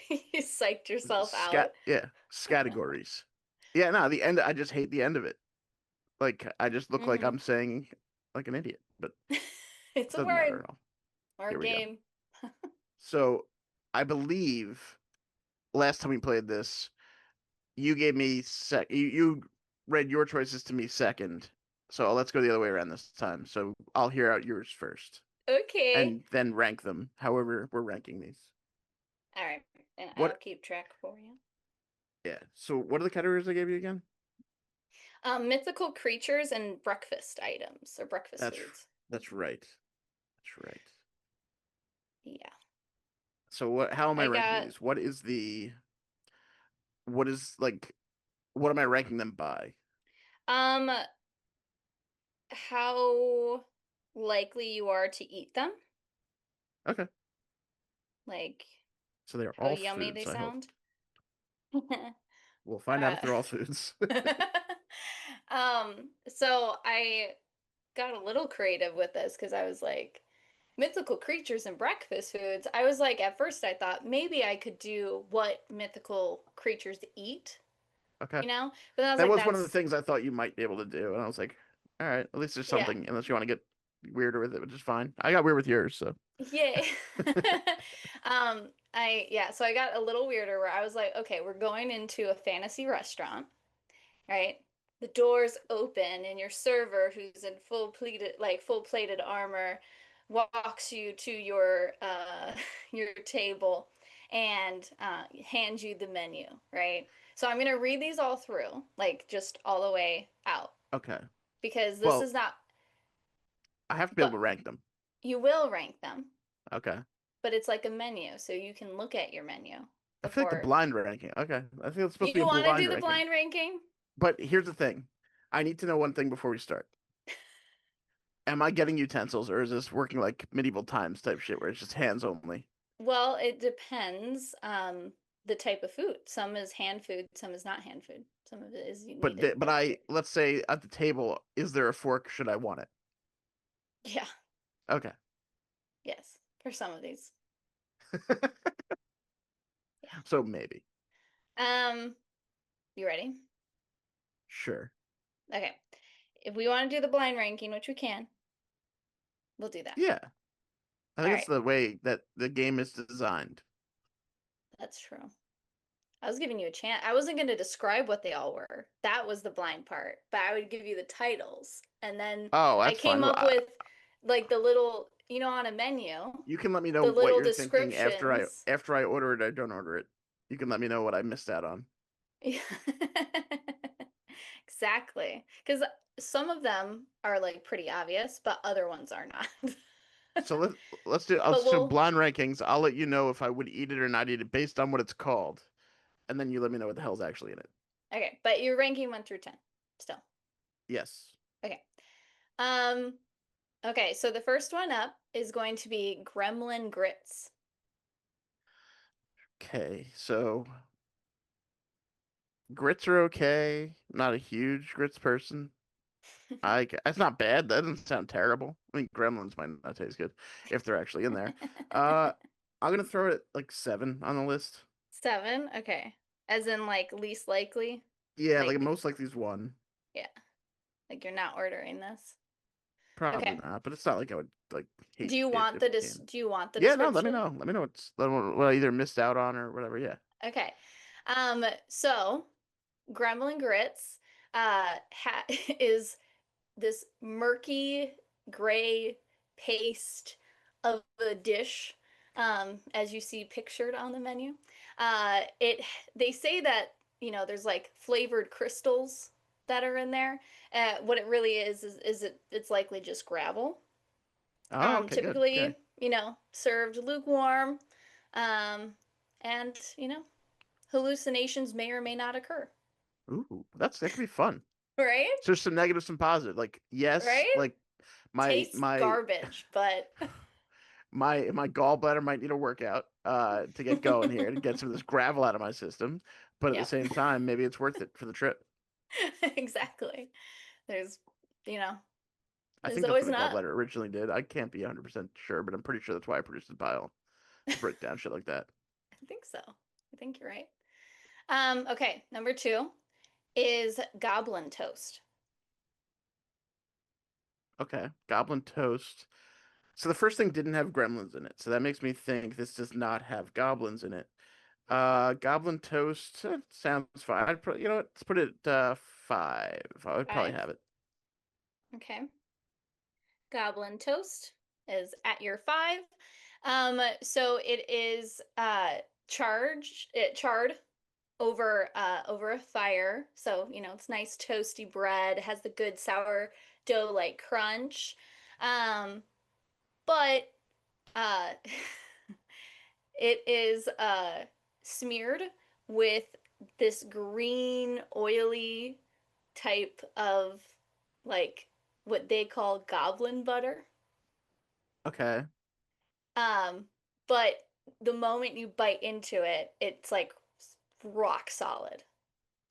You psyched yourself
Scat
out.
yeah, categories. Yeah, no, the end. I just hate the end of it. Like I just look like
Hmm.
I'm saying like an idiot, but
It's a
doesn't matter
word
at all.
or a
Here we go.
game.
So I believe last time we played this, you gave me you read your choices to me second. So let's go the other way around this time. So I'll hear out yours first
Okay.
and then rank them however we're ranking these.
All right. And I'll
What
keep track for you.
yeah. So what are the categories I gave you again?
Mythical creatures and breakfast items or breakfast
That's
foods.
that's right. That's right.
Yeah.
So what how am I
I
ranking
got
these? What is like what am I ranking them by?
um how likely you are to eat them,
Okay.
like
So they're
how
all
yummy they
foods, I hope.
sound.
We'll find out if
uh,
they're all foods.
so I got a little creative with this because I was like, mythical creatures and breakfast foods. I was like, at first I thought maybe I could do what mythical creatures eat,
Okay.
But then I was
That
like,
was one of the
that's,
things I thought you might be able to do, and I was like, all right, at least there's
yeah,
something, unless you want to get weirder with it, which is fine. I got weird with yours, so
yay. Yeah, so I got a little weirder where I was like, okay, we're going into a fantasy restaurant, right? The doors open and your server, who's in full plated armor, walks you to your your table and hands you the menu, right? So I'm gonna read these all through, like just all the way out,
okay.
because this
Well,
is not,
I have to be able to
but
rank them.
you will rank them,
Okay.
but it's like a menu, so you can look at your menu
I feel like the
before.
blind ranking. Okay. I think it's supposed to be
You
a
want to
blind
do the
ranking.
blind ranking?
But here's the thing. I need to know one thing before we start. Am I getting utensils, or is this working like medieval times type shit where it's just hands only?
Well, it depends the type of food. Some is hand food, some is not hand food. Some of it is you need to
But
like do.
let's say at the table, is there a fork? Should I want it?
Yeah,
Okay.
yes, for some of these. Yeah.
So maybe.
Um, you ready?
Sure.
Okay. If we want to do the blind ranking, which we can, we'll do that.
Yeah. I
All
think it's
right,
the way that the game is designed.
that's true. I was giving you a chance. I wasn't going to describe what they all were. That was the blind part, but I would give you the titles. And then
Oh,
I
that's fine.
came
Well,
up with like the little, on a menu,
you can let me know
the
what
little
you're thinking
descriptions.
after I order it or don't order it. You can let me know what I missed out on.
Yeah. Exactly. Because some of them are like pretty obvious, but other ones are not.
So let's do I'll
But
so
we'll,
blind rankings. I'll let you know if I would eat it or not eat it based on what it's called, and then you let me know what the hell's actually in it.
okay, but you're ranking 1 through 10 still.
Yes.
Okay. Um, okay, so the first one up is going to be gremlin grits.
Okay. So grits are okay. I'm not a huge grits person. It's not bad. That doesn't sound terrible. I mean, gremlins might not taste good if they're actually in there. Uh, I'm gonna throw it like 7 on the list.
7, okay. As in like least likely?
Yeah, like
Like,
most likely is 1.
yeah, like you're not ordering this.
Probably
Okay.
not, but it's not like I would like hate
Do you
it
want
if
the
it came.
do you want the
Yeah, no, let me
description?
know. Let me know what I either missed out on or whatever. Yeah.
Okay. So gremlin grits is this murky gray paste of a dish, as you see pictured on the menu. It They say that there's like flavored crystals that are in there. What it really is it's likely just gravel.
Oh, okay, good. Okay.
Typically, served lukewarm, and hallucinations may or may not occur.
Ooh, that could be fun.
Right?
So there's some negative, some positive. Like yes,
Right?
like my
Tastes
my
garbage, but
my gallbladder might need a workout to get going here to get some of this gravel out of my system, but at the
yep.
same time, maybe it's worth it for the trip.
Exactly. There's, you know,
I
there's
think that's
always
what a
an up.
gallbladder originally did. I can't be 100% sure, but I'm pretty sure that's why I produced the bile to break down shit like that.
I think so. I think you're right. Okay, number two is goblin toast.
Okay, goblin toast. So the first thing didn't have gremlins in it, so that makes me think this does not have goblins in it. Goblin toast sounds fine. You know what? Let's put it 5. I would probably
5.
have it.
Okay. Goblin toast is at your 5. So it is charred over a fire. So, it's nice toasty bread, has the good sourdough like crunch. Um, but uh it is smeared with this green oily type of like what they call goblin butter.
Okay.
Um, but the moment you bite into it, it's like rock solid.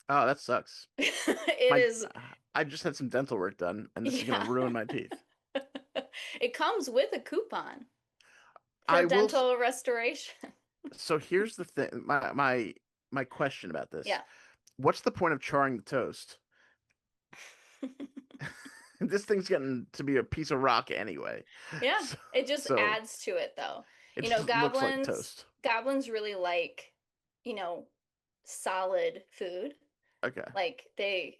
Oh, that sucks.
It
My
is,
I just had some dental work done, and this is gonna
yeah.
ruin my teeth.
It comes with a coupon for
I will.
dental restoration.
So here's the thing. My question about this.
Yeah.
What's the point of charring the toast? This thing's getting to be a piece of rock anyway.
Yeah,
So,
it just
so
adds to it though.
it
You know,
just looks like
goblins
toast.
goblins really like, you know, solid food.
Okay.
Like they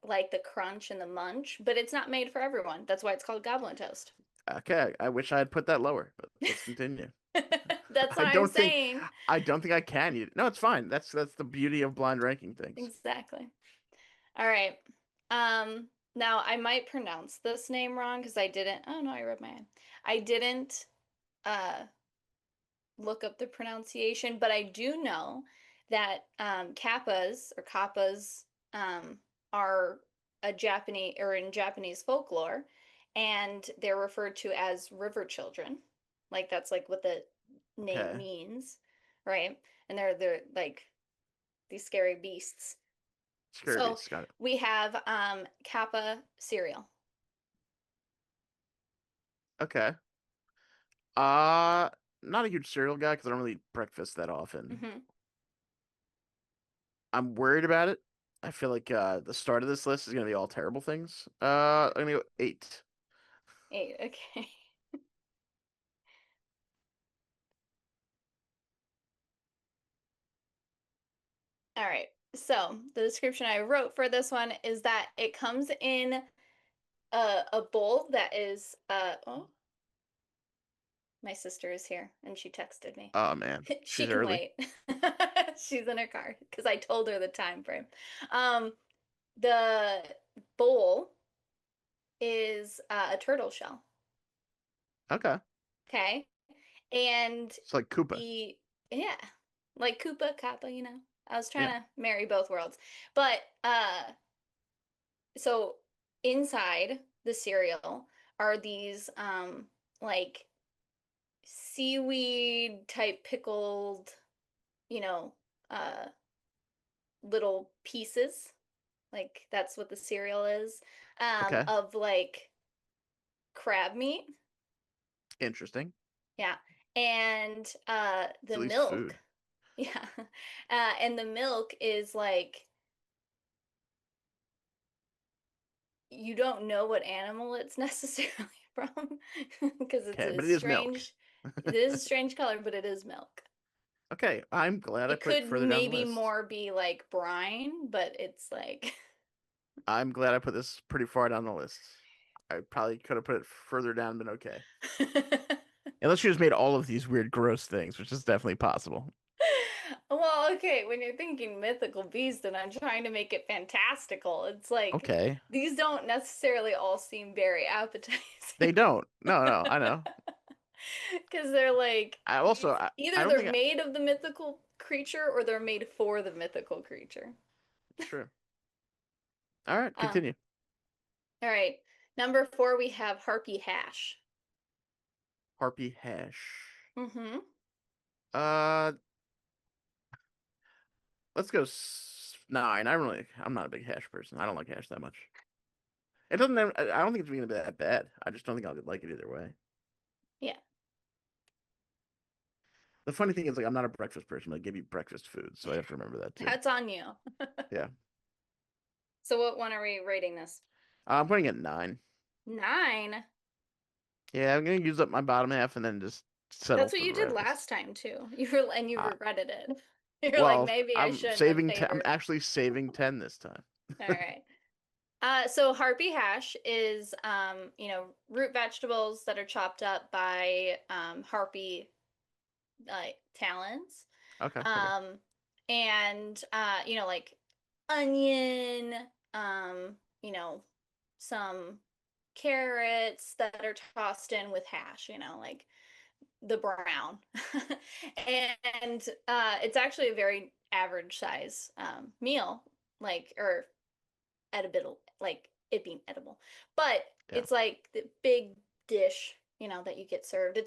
like the crunch and the munch, but it's not made for everyone. That's why it's called goblin toast.
Okay. I wish I had put that lower, but let's continue.
That's
I
what I'm
don't think
saying.
I don't think I can eat it. No, it's fine. That's the beauty of blind ranking things.
Exactly. All right. Now I might pronounce this name wrong because I didn't. Oh no, I read my hand. I didn't uh look up the pronunciation, but I do know that kappas um, are a Japanese or in Japanese folklore, and they're referred to as river children. Like that's like what the name
Okay.
means, right? And they're like these scary beasts.
Scary
So
beats. Got it.
we have kappa cereal.
Okay. Uh, Not a huge cereal guy because I don't really eat breakfast that often.
Mm-hmm.
I'm worried about it. I feel like the start of this list is gonna be all terrible things. I'm gonna go 8.
8. Okay. All right. So the description I wrote for this one is that it comes in a bowl that is oh, my sister is here and she texted me.
Oh man,
She
she's
can
early.
wait. She's in her car because I told her the time frame. Um, the bowl is a turtle shell.
Okay,
Okay. And
it's like Koopa.
the yeah, like Koopa Kappa, I was trying
Yeah.
to marry both worlds. But so inside the cereal are these like seaweed type pickled, you know, uh little pieces. Like that's what the cereal is.
Okay,
Of like crab meat.
interesting.
Yeah. And
It's
the
at least
milk.
food.
Yeah. And the milk is like you don't know what animal it's necessarily from because
Okay, but it is milk.
it is a strange color, but it is milk.
Okay, I'm glad I
It
put
could
further down the
maybe
list.
more be like brine, but it's like
I'm glad I put this pretty far down the list. I probably could have put it further down, but okay. Unless you just made all of these weird, gross things, which is definitely possible.
Well, okay, when you're thinking mythical beast and I'm trying to make it fantastical, it's like
Okay.
these don't necessarily all seem very
They
appetizing.
don't. No, no, I know.
Because they're like
I also
these
I
either
don't
they're
think
made of the mythical creature or they're made for the mythical creature.
it's true. All right,
Um,
continue.
all right. Number four, we have harpy hash.
Harpy hash.
Mm-hmm.
Uh, let's go nine. I'm not a big hash person. I don't like hash that much. It doesn't. I don't think it's gonna be that bad. I just don't think I'll like it either way.
Yeah,
The funny thing is, like, I'm not a breakfast person. But I give you breakfast food, so I have to remember that too.
that's on you.
Yeah.
So what one are we rating this?
I'm putting it nine.
9.
Yeah, I'm gonna use up my bottom half and then just settle
That's what
for the
you did
rest.
last time too. You
Uh,
regretted it. You're like,
well,
maybe I
I'm
shouldn't have
saving. I'm
favored.
actually saving 10 this time.
All right. So harpy hash is root vegetables that are chopped up by harpy talons.
Okay. Okay.
Um and like onion, some carrots that are tossed in with hash, like the brown. And it's actually a very average size meal, like, or edible, like it being edible. But
Yeah.
it's like the big dish, that you get served.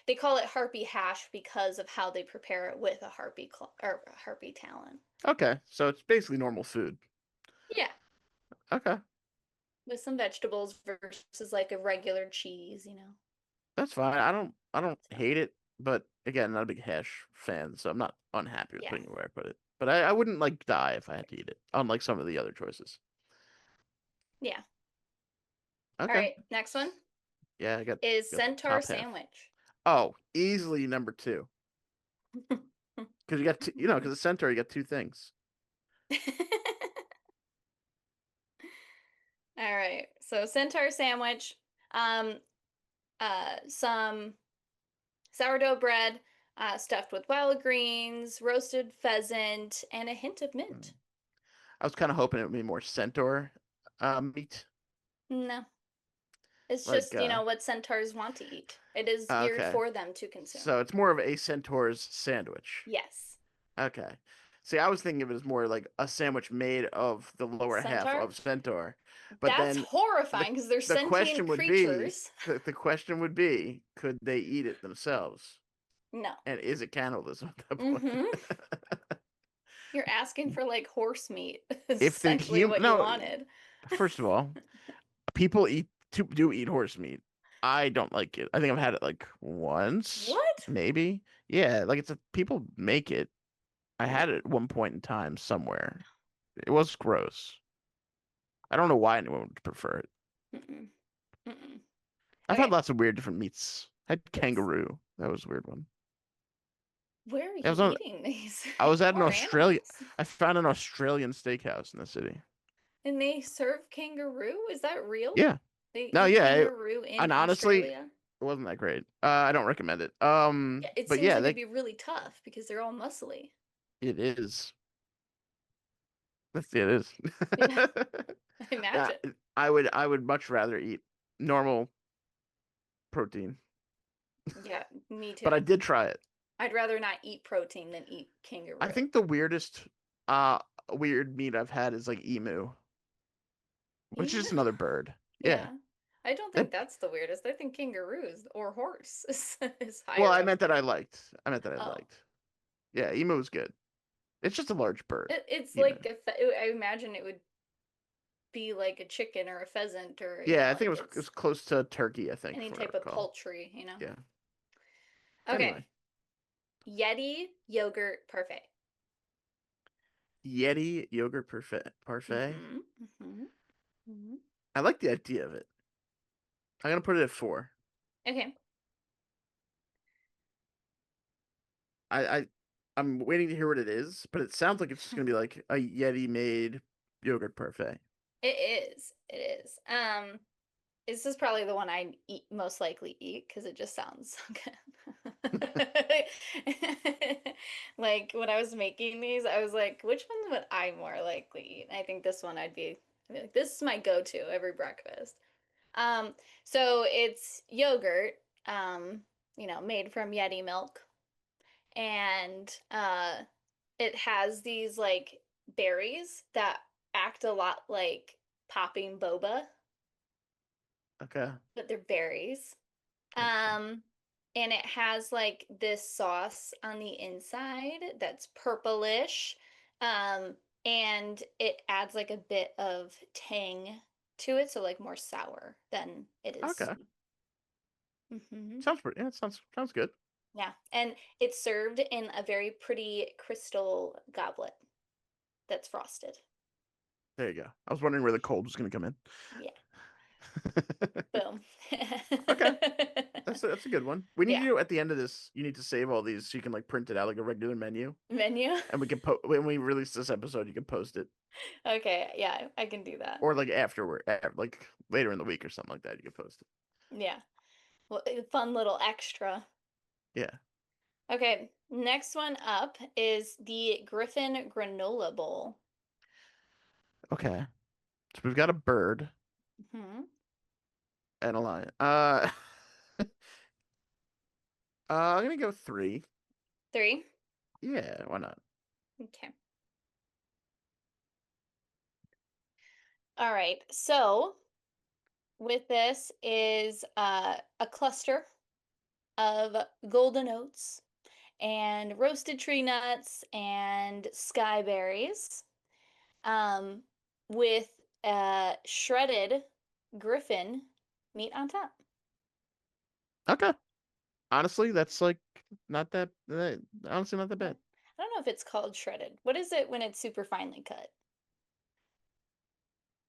They call it harpy hash because of how they prepare it with a harpy or a harpy talon.
Okay. So it's basically normal food.
Yeah,
Okay.
with some vegetables versus like a regular cheese.
That's fine. I don't
So,
hate it, but again, not a big hash fan, so I'm not unhappy with
yeah.
putting it where I put it. But I wouldn't like die if I had to eat it, unlike some of the other choices.
Yeah. All
Okay.
right, next one
Yeah, I
is
got the
centaur
top half.
sandwich.
Oh, easily number two. Because you got two, because the centaur, you got two things.
All right. So centaur sandwich, um, some sourdough bread, stuffed with wild greens, roasted pheasant, and a hint of
Mm.
mint.
I was kind of hoping it would be more centaur meat.
No, it's
Like,
just, what centaurs want to eat. It is geared
okay.
for them to consume.
So it's more of a centaur's sandwich.
Yes.
Okay. See, I was thinking of it as more like a sandwich made of the lower half
Centaur?
of centaur. But
That's
then the
horrifying because they're
the
sentient
question would be
creatures.
the question would be, could they eat it themselves?
No.
And is it cannibalism at that
Mm-hmm.
point?
You're asking for like horse meat, is
If the
essentially
hum
what you
no,
wanted.
first of all, people do eat horse meat. I don't like it. I think I've had it like once,
What?
maybe. Yeah, like people make it. I had it at one point in time somewhere. It was gross. I don't know why anyone would prefer it.
Mm-mm. Mm-mm.
I've had
Okay.
lots of weird different meats. I had
Yes.
kangaroo. That was a weird one.
Where are
I
you
was on.
eating these?
I was at an
Poor
Australia.
animals.
I found an Australian steakhouse in the city.
And they serve kangaroo? Is that real?
Yeah.
They
No,
eat
yeah.
kangaroo in
And honestly, it
Australia?
wasn't that great. I don't recommend it.
Yeah, it
But
seems
yeah,
like it'd be really tough because they're all muscly.
it is. It is.
Yeah, I
Yeah,
imagine.
I would much rather eat normal protein.
Yeah, me
But I
too.
did try it.
I'd rather not eat protein than eat
I
kangaroo.
think the weirdest uh weird meat I've had is like emu, which is
Emu?
just another bird. Yeah.
Yeah. I don't think
That
that's the weirdest. I think kangaroos or horse is
well,
higher
I
up
meant that
there.
I liked. I meant that I
Oh.
liked. Yeah, emu is good. It's just a large bird.
It's
Emu.
like I imagine it would be like a chicken or a pheasant or,
Yeah, I think
like
it was
it's
close to turkey, I think,
any
from what I
type of
recall.
poultry.
Yeah.
Okay.
Anyway,
Yeti yogurt parfait.
Yeti yogurt parfait.
Mm-hmm. Mm-hmm. Mm-hmm.
I like the idea of it. I'm gonna put it at four.
Okay.
I, I I'm waiting to hear what it is, but it sounds like it's just gonna be like a Yeti made yogurt parfait.
It is. It is. This is probably the one I eat most likely eat because it just sounds so good. Like when I was making these, I was like, which one would I more likely eat? I think this one I'd be like, this is my go-to every breakfast. Um, so it's yogurt, made from Yeti milk, and it has these like berries that act a lot like popping boba,
Okay.
but they're berries.
Interesting.
Um, and it has like this sauce on the inside that's purplish. Um, and it adds like a bit of tang to it, so like more sour than it is
Okay.
sweet. Hmm.
Sounds pretty. Yeah, it sounds good.
Yeah, and it's served in a very pretty crystal goblet that's frosted.
There you go. I was wondering where the cold was going to come in.
Yeah, boom.
Okay. That's a good one. We need
Yeah,
you at the end of this. You need to save all these so you can like print it out like a regular menu,
menu.
and we can when we release this episode, you can post it,
Okay, yeah, I can do that.
or like afterward, like later in the week or something like that. You can post it.
Yeah. Well, a fun little extra.
Yeah.
Okay, next one up is the Griffin Granola Bowl.
Okay. So we've got a bird
Hmm.
and a lion. I'm gonna go three.
Three.
Yeah, why not?
Okay. All right. So with this is a cluster of golden oats and roasted tree nuts and skyberries, um, with shredded griffin meat on top.
Okay. Honestly, that's like not that. Honestly, not that
I
bad.
don't know if it's called shredded. What is it when it's super finely cut?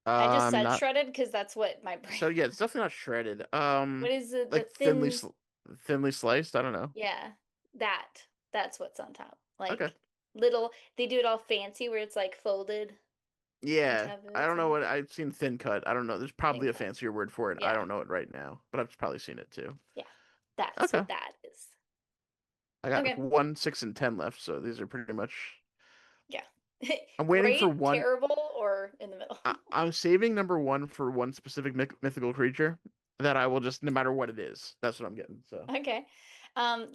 I just
I'm
said
not.
shredded because that's what my brain.
So yeah, it's definitely not shredded.
What is it? The
Like
thin.
thinly sliced. I don't know.
Yeah, that. That's what's on top.
Okay.
Like little. They do it all fancy where it's like folded on
Yeah,
top of
I
its
don't know
own
what I've seen thin cut. I don't know. There's probably
thin
a
cut.
fancier word for it. I
Yeah,
don't know it right now, but I've probably seen it too.
yeah. That's
Okay.
what that is.
I got
Okay.
1, 6, and 10 left, so these are pretty much.
Yeah.
I'm waiting for
Great,
one.
terrible, or in the middle.
I'm saving number one for one specific mythical creature that I will just, no matter what it is. That's what I'm getting. So
Okay.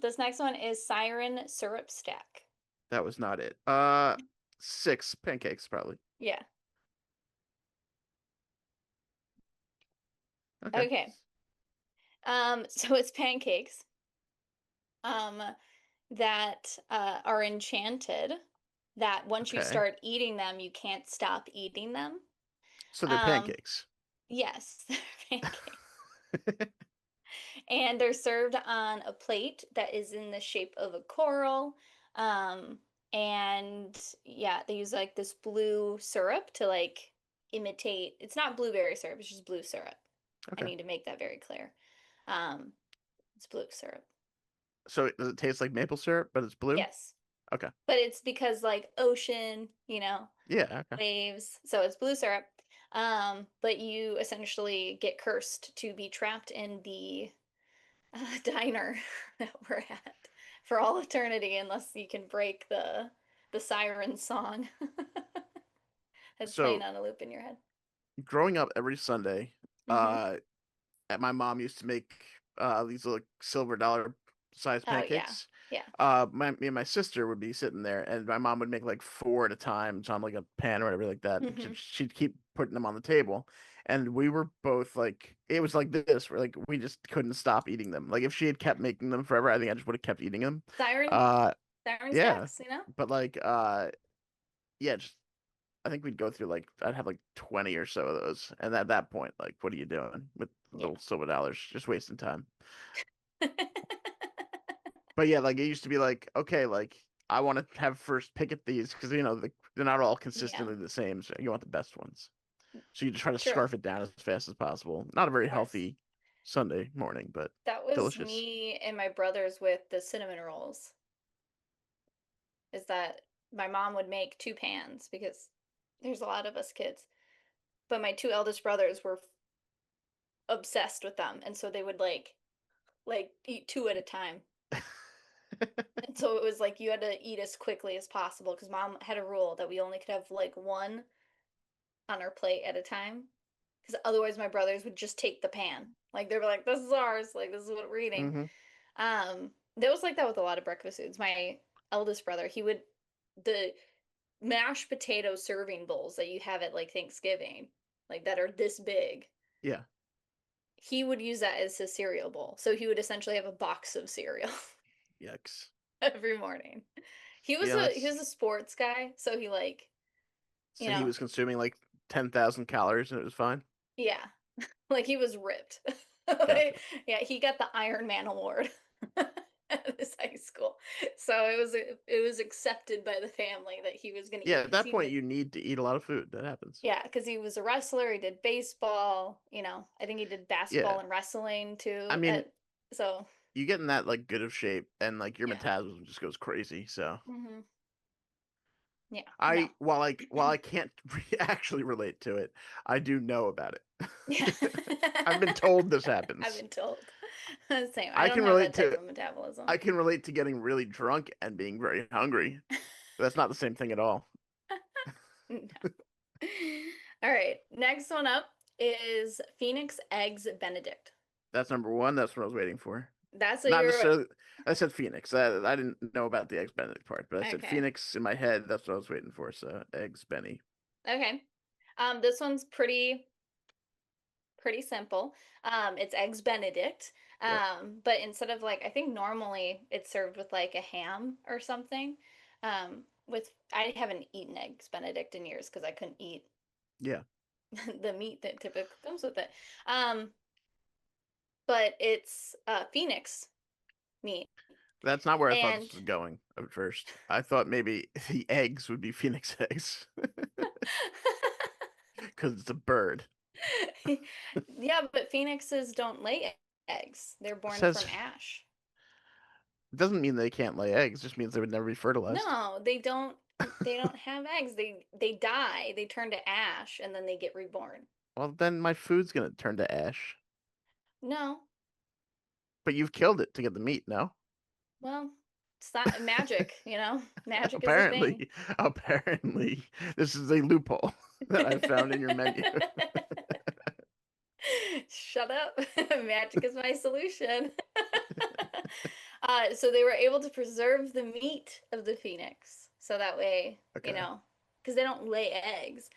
This next one is Siren Syrup Stack.
that was not it. 6 pancakes probably.
Yeah.
Okay.
Okay. So it's pancakes. Um, that are enchanted, that once you
Okay.
start eating them, you can't stop eating them.
So they're
Um,
pancakes.
yes, they're pancakes. And they're served on a plate that is in the shape of a coral. Um, and yeah, they use like this blue syrup to like imitate. It's not blueberry syrup, it's just blue syrup. I
Okay.
need to make that very clear. Um, it's blue syrup.
So does it taste like maple syrup, but it's blue?
Yes.
Okay.
But it's because like ocean,
Yeah. Okay.
waves, so it's blue syrup. But you essentially get cursed to be trapped in the diner that we're at for all eternity unless you can break the siren song that's playing
So
on a loop in your head.
growing up every Sunday,
Mm-hmm.
uh, my mom used to make these little silver dollar size
Oh yeah.
pancakes.
Yeah.
Me and my sister would be sitting there, and my mom would make like four at a time, so on like a pan or whatever like that. And
Mm-hmm.
she'd keep putting them on the table, and we were both like, it was like this, where like we just couldn't stop eating them. Like if she had kept making them forever, I think I just would have kept eating them.
Siren
Uh,
siren
yeah,
stacks, you know?
but like yeah, just I think we'd go through like I'd have like 20 or so of those, and at that point, like, what are you doing with
Yeah.
little silver dollars? Just wasting time. But yeah, like it used to be like, okay, like I want to have first pick at these because they're not all
Yeah.
consistently the same. So you want the best ones. So you just try to
True.
scarf it down as fast as possible. Not a
Of
very
course.
healthy Sunday morning, but
That was
delicious.
me and my brothers with the cinnamon rolls. Is that my mom would make two pans because there's a lot of us kids. But my two eldest brothers were obsessed with them, and so they would like eat two at a time. And so it was like you had to eat as quickly as possible because mom had a rule that we only could have like one on our plate at a time. Because otherwise my brothers would just take the pan. Like they were like, this is ours, like this is what we're eating.
Hmm.
That was like that with a lot of breakfast foods. My eldest brother, he would the mashed potato serving bowls that you have at like Thanksgiving, like that are this big.
Yeah.
He would use that as his cereal bowl. So he would essentially have a box of cereal
Yikes.
every morning. He
You
was
know,
a he
that's
was a sports guy, so he like, you
so he
know,
was consuming like 10,000 calories and it was fine.
yeah. Like he was ripped.
Gotcha.
Like, yeah, he got the Iron Man award at his high school. So it was accepted by the family that he was going to
Yeah,
eat
at
because
that
he
point
did.
you need to eat a lot of food. That happens.
Yeah, because he was a wrestler. He did baseball. I think he did
Yeah.
basketball and wrestling
I
too.
mean,
So,
you get in that like good of shape and like your
yeah.
metabolism just goes crazy. So
Hmm. Yeah. No.
while I can't actually relate to it, I do know about
Yeah.
it. I've been told this
I've
happens.
been told. Same. I
I
don't
can
have that
relate
type
to
of metabolism.
I can relate to getting really drunk and being very hungry. But that's not the same thing at all.
No. All right. Next one up is Phoenix Eggs Benedict.
That's number one. That's what I was waiting for.
That's what
Not
you're
necessarily. I said Phoenix. I didn't know about the eggs Benedict part, but I said
okay.
Phoenix in my head. That's what I was waiting for. So eggs Benny.
Okay. This one's pretty simple. It's Eggs Benedict.
Yep.
But instead of like I think normally it's served with like a ham or something. With I haven't eaten Eggs Benedict in years because I couldn't eat
Yeah.
the meat that typically comes with it. Um, but it's Phoenix meat.
That's not where I thought
And
this was going at first. I thought maybe the eggs would be Phoenix eggs because it's a bird.
yeah, but phoenixes don't lay eggs. They're
It
born
says
from ash.
it doesn't mean they can't lay eggs. It just means they would never be fertilized.
No, they don't. They don't have eggs. They die. They turn to ash, and then they get reborn.
Well, then my food's gonna turn to ash.
No,
But you've killed it to get the meat, no?
well, it's not magic. Magic is a thing.
Apparently, apparently, this is a loophole that I found in your menu.
Shut up. Magic is my solution. So they were able to preserve the meat of the phoenix. So that way,
Okay.
because they don't lay eggs,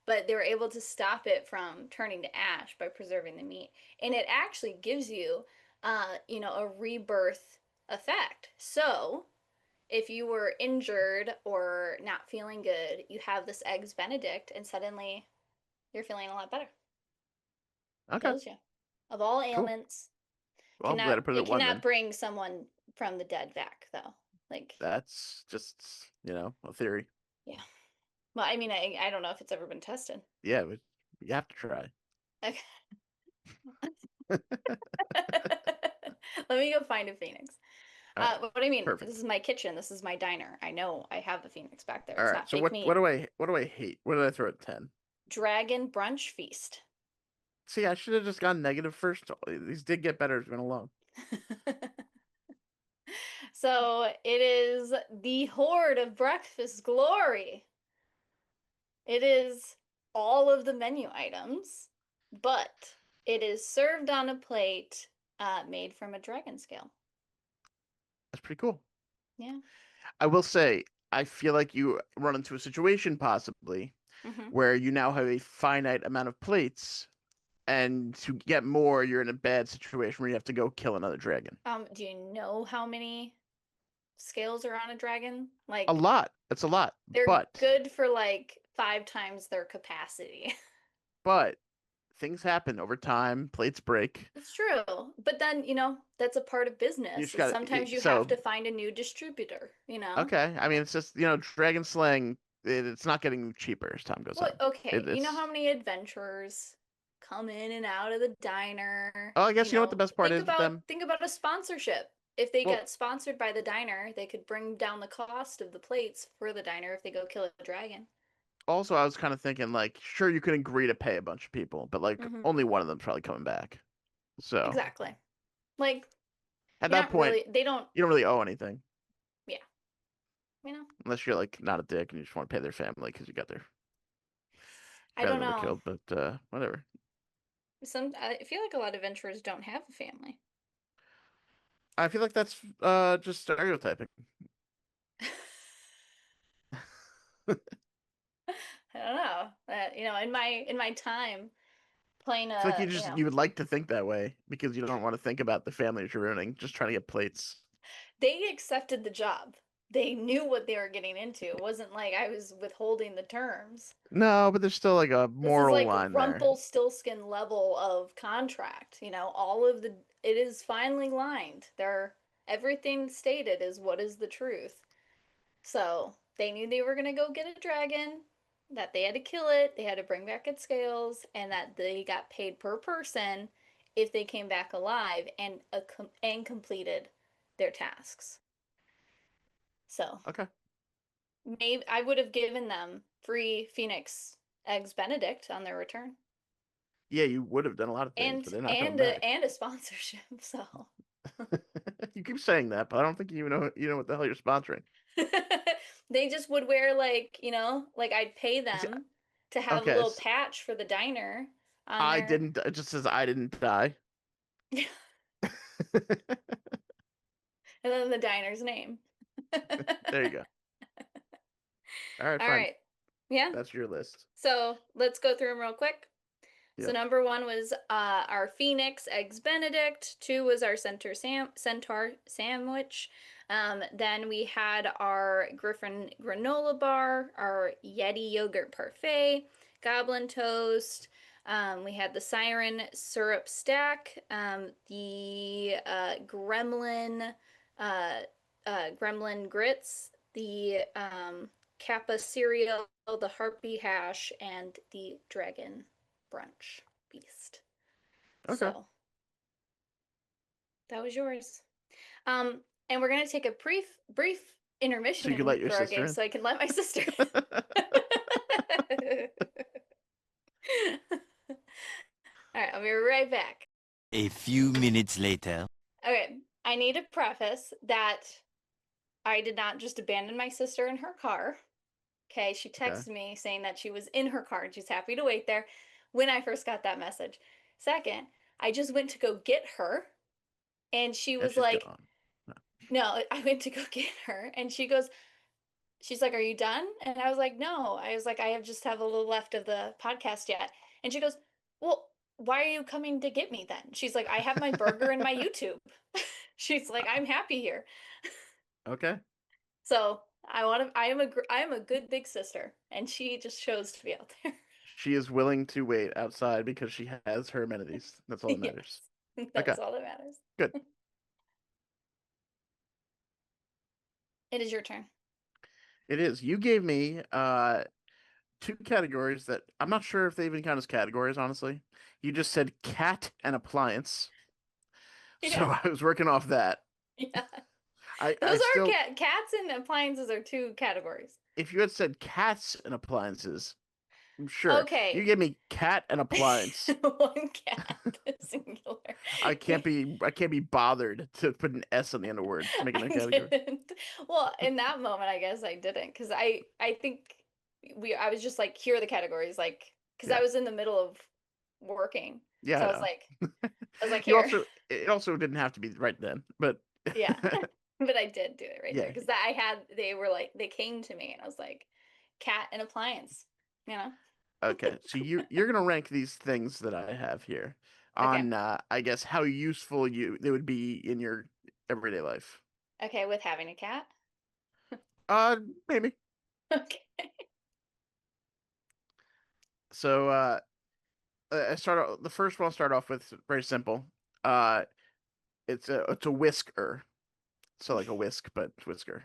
but they were able to stop it from turning to ash by preserving the meat. And it actually gives you, a rebirth effect. So if you were injured or not feeling good, you have this Eggs Benedict, and suddenly you're feeling a lot better.
Okay.
Heals you of all
Cool.
ailments.
Well, I'm glad
Cannot
I put it
it
at one
cannot
then.
bring someone from the dead back though. Like,
That's just, a theory.
yeah. Well, I mean, I don't know if it's ever been tested.
Yeah, but you have to try.
Okay. Let me go find a phoenix.
All right.
What do you mean? This
Perfect.
is my kitchen. This is my diner. I know I have the phoenix back there.
All
It's
right.
not
So
fake
what
meat.
do I hate? What did I throw at 10?
Dragon brunch feast.
See, I should have just gone negative first. These did get better as we went along.
So it is the horde of breakfast glory. It is all of the menu items, but it is served on a plate made from a dragon scale.
That's pretty cool.
Yeah.
I will say, I feel like you run into a situation possibly
Hmm.
where you now have a finite amount of plates, and to get more, you're in a bad situation where you have to go kill another dragon.
Do you know how many scales are on a dragon?
A
Like,
lot. That's a lot.
they're
But,
good for like 5 times their capacity.
but things happen over time. Plates break.
It's true. But then, that's a part of
You
business
just
is
got
sometimes
to,
you have
so,
to find a new distributor?
okay. I mean, it's just, dragon slaying, it's not getting cheaper as time goes
Well,
on.
okay, you know
It's,
how many adventurers come in and out of the diner?
oh, I guess you know what the best part
Think
is with
about
them?
think about a sponsorship. If they
Well,
get sponsored by the diner, they could bring down the cost of the plates for the diner if they go kill a dragon.
also, I was kind of thinking, like, sure, you can agree to pay a bunch of people, but, like,
Hmm.
only one of them's probably coming back. So,
Exactly. Like,
at
you're
that
not
point,
really, they don't,
you don't really owe anything.
you know,
Unless you're like not a dick and you just want to pay their family because you got their
I
family
don't
member
know.
killed, but whatever.
I feel like a lot of adventurers don't have a family.
I feel like that's just stereotyping.
I don't know. In my time playing
I feel like
a,
you would like to think that way because you don't want to think about the family that you're ruining, just trying to get plates.
they accepted the job. They knew what they were getting into. It wasn't like I was withholding the terms.
No, but there's still like a
This is
moral
like
line there.
Rumpelstiltskin level of contract. All of it is finely lined. Everything stated is what is the truth. So they knew they were gonna go get a dragon, that they had to kill it, they had to bring back its scales, and that they got paid per person if they came back alive and completed their tasks. So
Okay.
maybe I would have given them free Phoenix eggs Benedict on their return,
Yeah, you would have done a lot of things,
and
but they're not coming
and
back.
a sponsorship. So
You keep saying that, but I don't think you know what the hell you're sponsoring.
they just would wear, like I'd pay
You see,
them to have a
okay,
little patch for the diner on
I
their.
didn't. It just says I didn't die.
And then the diner's name. All
There you go. All right, fine.
right. Yeah.
That's your list.
So let's go through them real quick. So
Yep.
number one was our Phoenix Eggs Benedict. Two was our Centaur sandwich. Then we had our Griffin granola bar, our Yeti yogurt parfait, Goblin toast. We had the Siren syrup stack, the uh, Gremlin grits, the Kappa cereal, the Harpy hash, and the Dragon brunch beast.
Okay.
So that was yours. Um, and we're gonna take a brief
So
intermission
you could let your
for our
sister
game
in.
so I can let my sister. All right, I'll be right back.
A few minutes later.
Okay, I need to preface that I did not just abandon my sister in her car. Okay, she
Okay.
texted me saying that she was in her car and she's happy to wait there when I first got that message. Second, I just went to go get her and she
And
was
she's
like,
gone. No.
no, I went to go get her and she's like, are you done? And I was like, no. I was like, I have a little left of the podcast yet. And she goes, well, why are you coming to get me then? She's like, I have my burger and my YouTube. She's like, I'm happy here.
Okay.
So I am a good big sister, and she just chose to be out there.
She is willing to wait outside because she has her amenities. That's all that
Yes,
matters. Okay.
that's all that matters.
Good.
It is your turn.
It is. You gave me two categories that I'm not sure if they even count as categories, honestly. You just said cat and appliance. So
Yeah,
I was working off that.
yeah.
I
Those are
still,
cats and appliances are two categories.
if you had said cats and appliances, I'm sure. You
Okay,
gave me cat and appliance.
one cat, singular.
I can't be bothered to put an S on the end of words to make it a
I
category.
didn't. Well, in that moment, I guess I didn't, because I think I was just like, here are the categories, like, because I
Yeah.
was in the middle of working,
Yeah,
so
I know.
I was like,
You
here.
also it also didn't have to be right then, but
Yeah. But I did do it right there
yeah.
because they were like, they came to me and I was like, cat and appliance, you know?
Okay. So you're gonna rank these things that I have here
Okay.
on I guess how useful they would be in your everyday life.
Okay, with having a cat.
Uh maybe.
Okay.
So I start the first one I'll start off with very simple. Uh it's a whisker. So like a whisk but whisker.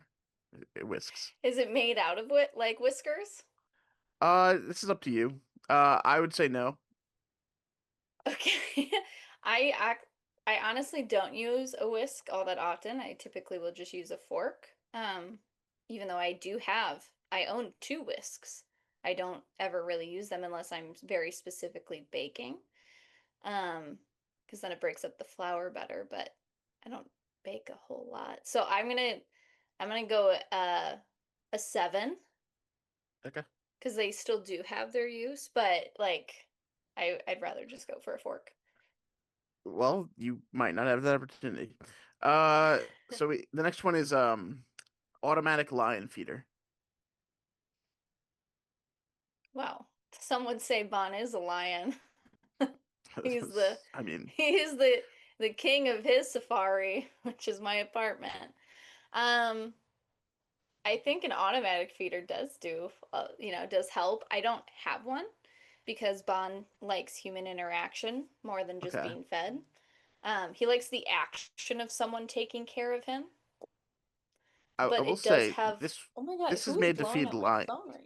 It whisks.
Is it made out of like whiskers?
This is up to you. I would say no.
Okay. I ac- I honestly don't use a whisk all that often. I typically will just use a fork. Even though I own two whisks. I don't ever really use them unless I'm very specifically baking. Um, because then it breaks up the flour better, but I don't bake a whole lot. So I'm gonna go a 7
Okay.
because they still do have their use, but like I'd rather just go for a fork.
Well, you might not have that opportunity. The next one is automatic lion feeder.
Wow. Some would say Bon is a lion. He's the
I mean,
he's the king of his safari, which is my apartment. Um, I think an automatic feeder does does help. I don't have one because Bon likes human interaction more than just
okay.
being fed. He likes the action of someone taking care of him,
I
but
will
it does
say
have, oh my God,
this is
who is
made to
blowing
feed
up my
lion.
phone right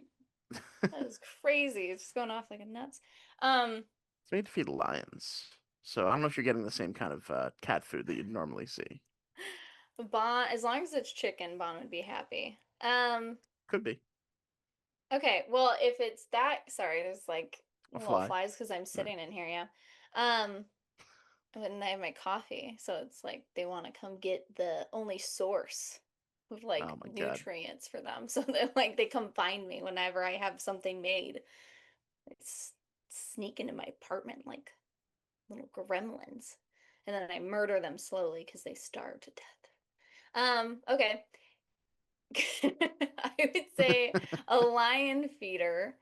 now? That is crazy. It's just going off like a nuts. Um,
It's made to feed lions. So I don't know if you're getting the same kind of cat food that you'd normally see.
Bon, as long as it's chicken, Bon would be happy.
Could be
Okay, well, if it's that, sorry, there's like
a
little
fly.
flies because I'm
Right.
sitting in here, yeah. Um, and I have my coffee, so it's like they want to come get the only source of like
Oh my God.
nutrients for them. So they're like they come find me whenever I have something made. It's sneak into my apartment like little gremlins. And then I murder them slowly because they starve to death. Okay. I would say a lion feeder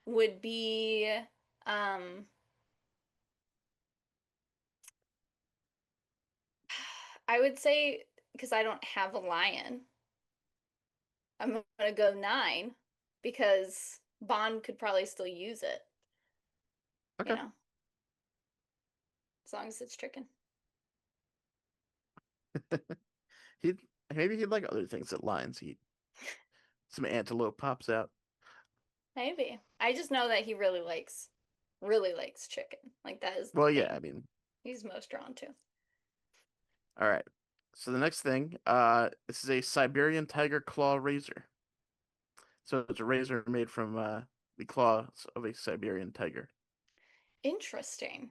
would be um I would say because I don't have a lion, I'm gonna go 9 because Bond could probably still use it, you
Okay.
know, as long as it's chicken.
He'd maybe he'd like other things that lions eat. Some antelope pops out.
Maybe. I just know that he really likes chicken. Like that is the
Well, yeah, I
thing
mean,
he's most drawn to.
all right. So the next thing, this is a Siberian tiger claw razor. So it's a razor made from the claws of a Siberian tiger.
Interesting.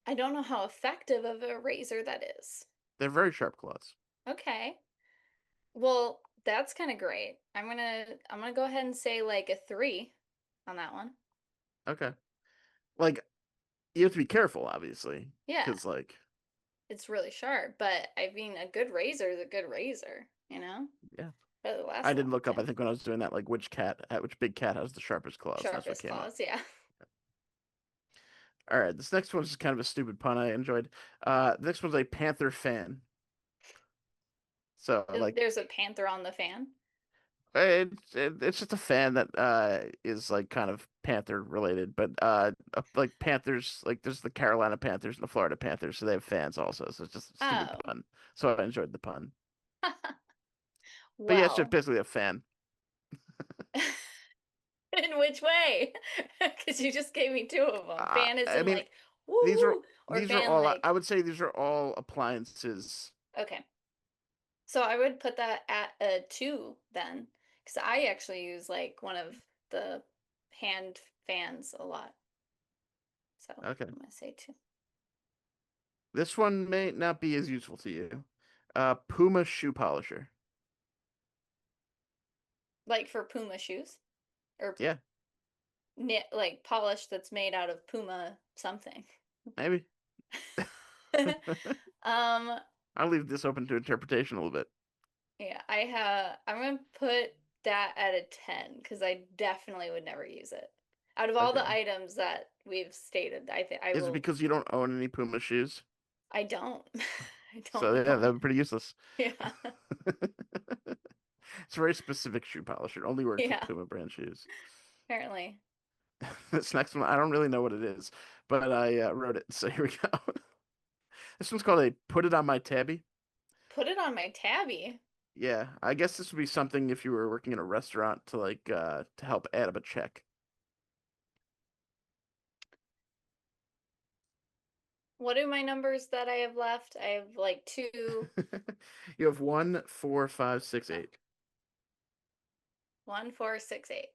I don't know how effective of a razor that is.
They're very sharp claws.
Okay. Well, that's kind of great. I'm gonna go ahead and say like a 3 on that one.
Okay. Like you have to be careful, obviously,
Yeah,
because like
it's really sharp, but I mean a good razor is a good razor, you know?
yeah.
But it lasts
I
a
did
long
look up. I
time.
think when I was doing that, like which big cat has the sharpest claws, and that's what
Sharpest
came up.
claws, yeah.
All right, this next one's just kind of a stupid pun I enjoyed. The next one's a panther fan. So like
There's a panther on the fan.
it's just a fan that is like kind of panther related, but like Panthers, like there's the Carolina Panthers and the Florida Panthers, so they have fans also. So it's just a stupid
Oh.
pun. So I enjoyed the pun. But yeah, it's just
Well,
basically a fan.
in which way? Because you just gave me 2 of them. Fan is
I
in
mean,
like
these are
woo, or
these are
fan
all
like
I would say these are all appliances.
okay. So I would put that at a 2 then, because I actually use like one of the hand fans a lot. So
Okay.
I'm gonna say 2.
This one may not be as useful to you. Puma shoe polisher.
Like for Puma shoes or
Yeah,
knit like polish that's made out of Puma something.
maybe.
um
I'll leave this open to interpretation a little bit.
yeah, I'm gonna put that at a 10 because I definitely would never use it. Out of all the
Okay.
items that we've stated, I think I
Is it
will
because you don't own any Puma shoes?
I don't. I
So
don't
yeah, that
own.
would be pretty useless.
Yeah.
It's a very specific shoe polish. It only works with
Yeah,
Puma brand shoes.
apparently.
This next one, I don't really know what it is, but I wrote it. So here we go. This one's called a Put It On My Tabby.
Put it on my tabby.
Yeah, I guess this would be something if you were working in a restaurant to like to help add up a check.
What are my numbers that I have left? I have like 2,
You have 1, 4, 5, 6,
no,
8.
1, 4, 6, 8.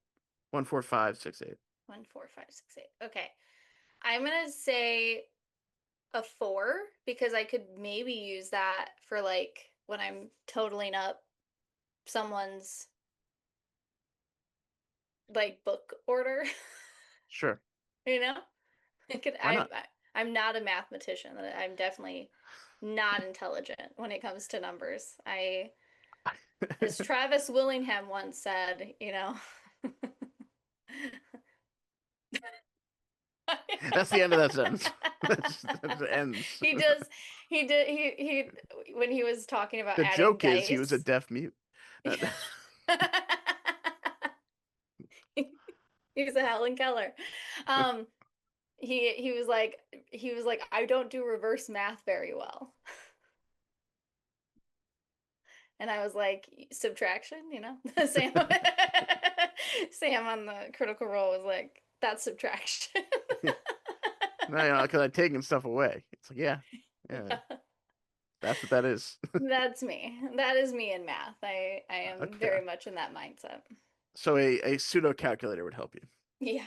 1, 4, 5, 6, 8.
1, 4, 5, 6, 8. Okay. I'm gonna say a 4 because I could maybe use that for like when I'm totaling up someone's like book order.
Sure.
You know? I could
Why not?
I'm not a mathematician. I'm definitely not intelligent when it comes to numbers. As Travis Willingham once said, you know.
That's the end of that sentence. That ends.
He does he did he when he was talking about
The
adding
joke is he was a
dice.
deaf mute.
He was a Helen Keller. Um he was like I don't do reverse math very well. And I was like, subtraction, you know? Sam Sam on the Critical Role was like, that's subtraction.
No, because I'd taken stuff away. It's like, yeah,
Yeah,
that's what that is.
that's me. That is me in math. I am
Okay.
very much in that mindset.
So a pseudo calculator would help you.
Yeah.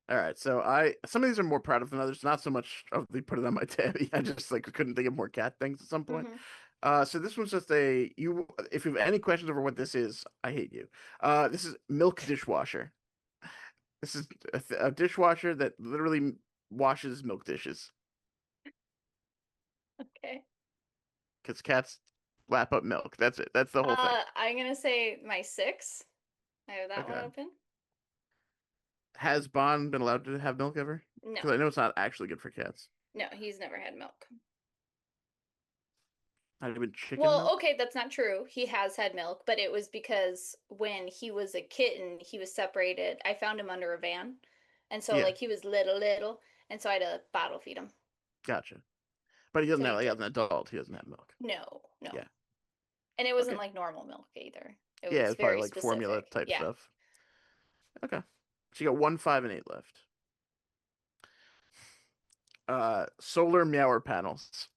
All right. So some of these are more proud of than others. Not so much of the put it on my tabby. I just like couldn't think of more cat things at some point.
Hmm.
So this one's just you. If you have any questions over what this is, I hate you. This is milk dishwasher. This is a dishwasher that literally washes milk dishes
Okay.
because cats lap up milk. That's it. That's the whole thing.
I'm gonna say my 6. I have that one
Okay.
open.
Has Bond been allowed to have milk ever?
No.
Because I know it's not actually good for cats.
No, he's never had milk.
Not even chicken
Well,
milk?
okay, that's not true. He has had milk, but it was because when he was a kitten, he was separated. I found him under a van. And so
Yeah,
like he was little, and so I had to bottle feed him.
gotcha. But he doesn't
So he
have, like, as
did.
an adult, he doesn't have milk.
No, no.
Yeah.
And it wasn't
Okay.
like normal milk either. It
Yeah,
was
it's probably
very
like formula
specific.
type
Yeah.
stuff. Okay. So you got 1, 5, and 8 left. Solar meower panels.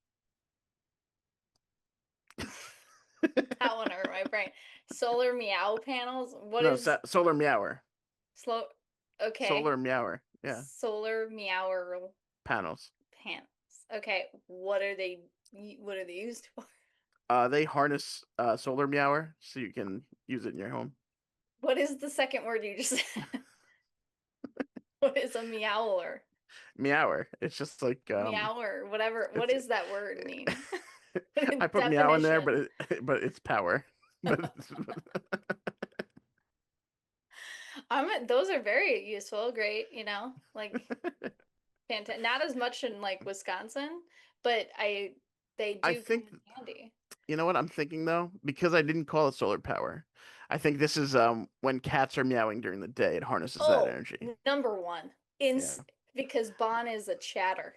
That one hurt my brain. Solar meow panels. What
No,
is
solar meower.
slow? Okay.
Solar meower. Yeah.
Solar meower
Panels.
panels. Okay. What are they used for?
They harness solar meower so you can use it in your home.
What is the second word you just said? What is a meowler?
Meower. It's just like
Meower, whatever. What
it's
does that word mean?
I put meow in there,
Definition.
but it's power. But
Those are very useful, great, like fantastic. Not as much in like Wisconsin, but they
I
do come
think
in handy.
you know what I'm thinking though, because I didn't call it solar power. I think this is when cats are meowing during the day, it harnesses that
Oh,
energy.
number one.
Yeah.
Because Bon is a chatter.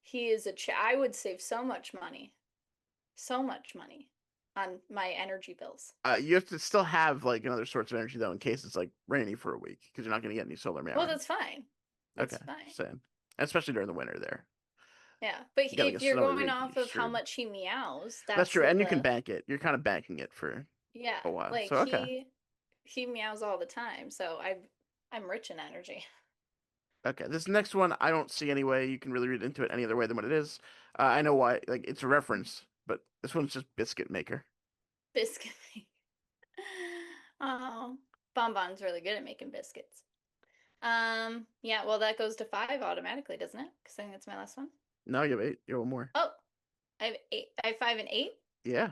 He is I would save so much money. So much money on my energy bills.
You have to still have like another source of energy though, in case it's like rainy for a week, because you're not going to get any solar
Well,
meowing.
that's fine. That's
Okay,
fine.
just saying, especially during the winter there.
Yeah, but
You got like a
if you're
snowy
going
week, you're
off of how
screwed.
much he meows,
That's
that's
true, and you can
the
bank it. You're kind of banking it for
yeah,
a while.
like
So okay.
he meows all the time, so I'm rich in energy.
Okay, this next one I don't see any way you can really read into it any other way than what it is. I know why, like it's a reference, but this one's just biscuit maker.
Biscuit. Oh, Bonbon's really good at making biscuits. Yeah, well that goes to 5 automatically, doesn't it? Because I think that's my last one.
No, you have 8. You have one more.
Oh, I have 8. I have 5 and 8.
Yeah.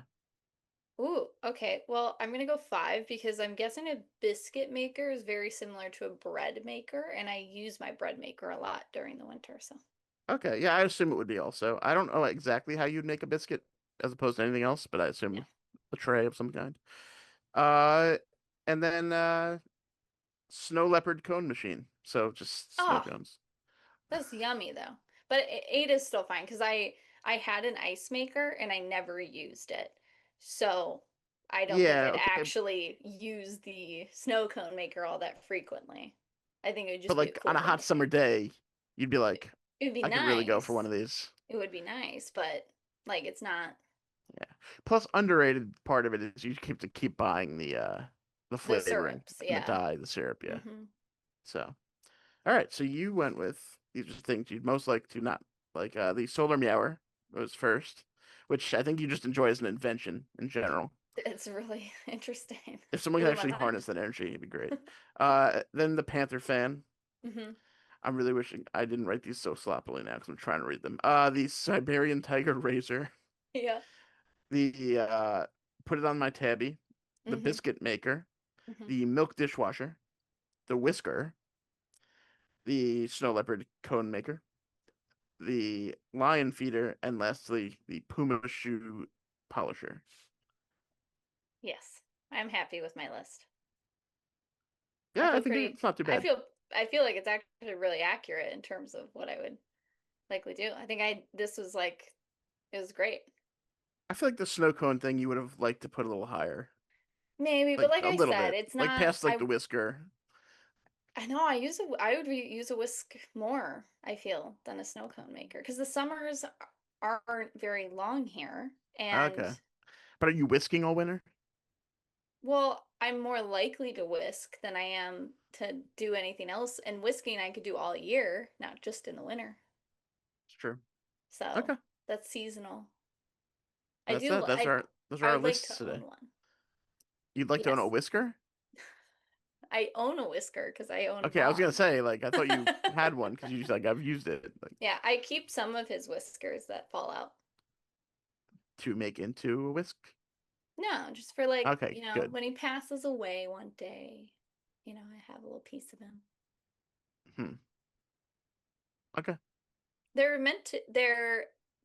Ooh, okay. Well, I'm gonna go 5 because I'm guessing a biscuit maker is very similar to a bread maker, and I use my bread maker a lot during the winter, so
Okay. Yeah, I assume it would be also. I don't know exactly how you'd make a biscuit as opposed to anything else, but I
yeah.
assume a tray of some kind. Uh, and then snow leopard cone machine. So just snow
Oh,
cones.
that's yummy though. But 8 is still fine because I had an ice maker and I never used it. So I don't think
Yeah,
I'd
okay.
actually use the snow cone maker all that frequently. I think it would
But
just be a
like on
cool
a
thing
hot
to
summer
make.
day, you'd be like,
It would be
I could really go for one
nice.
of these.
It would be nice, but like it's not
Yeah. Plus, underrated part of it is you keep buying the
the
flavoring
syrups,
and the
yeah.
dye, the syrup. Yeah.
Hmm.
So, all right. So you went with these are things you'd most like to not like. The solar meower was first, which I think you just enjoy as an invention in general.
It's really interesting.
If someone can
Blew my
actually
mind.
harness that energy, it'd be great. Then the Panther fan.
Hmm.
I'm really wishing I didn't write these so sloppily now because I'm trying to read them. The Siberian Tiger Razor.
Yeah.
The Put it on my tabby. The
Hmm.
Biscuit Maker.
Hmm.
The Milk Dishwasher. The Whisker. The Snow Leopard Cone Maker. The Lion Feeder. And lastly, the Puma Shoe Polisher.
Yes. I'm happy with my list. I
Yeah, I
feel
think
pretty
it's not too
I
bad.
feel I feel like it's actually really accurate in terms of what I would likely do. I think this was like it was great.
I feel like the snow cone thing you would have liked to put a little higher.
Maybe, but
Like
like
a
I
little
said,
bit.
it's
Like
not
past like the whisker.
I know I would use a whisk more, I feel, than a snow cone maker because the summers aren't very long here and
Okay. But are you whisking all winter?
well, I'm more likely to whisk than I am to do anything else. And whisking I could do all year, not just in the winter.
It's true.
So
Okay.
that's seasonal. I
That's
do.
that. Those are
I
our
would like
lists
to
today.
own one.
You'd like to own a
Yes,
whisker?
I own a whisker because I own
Okay, I was gonna
Vaughn.
say, like, I thought you had one because you just like I've used it like
Yeah, I keep some of his whiskers that fall out.
to make into a whisk.
No, just for like,
Okay, good.
when he passes away one day, I have a little piece of him.
Hmm. Okay.
They're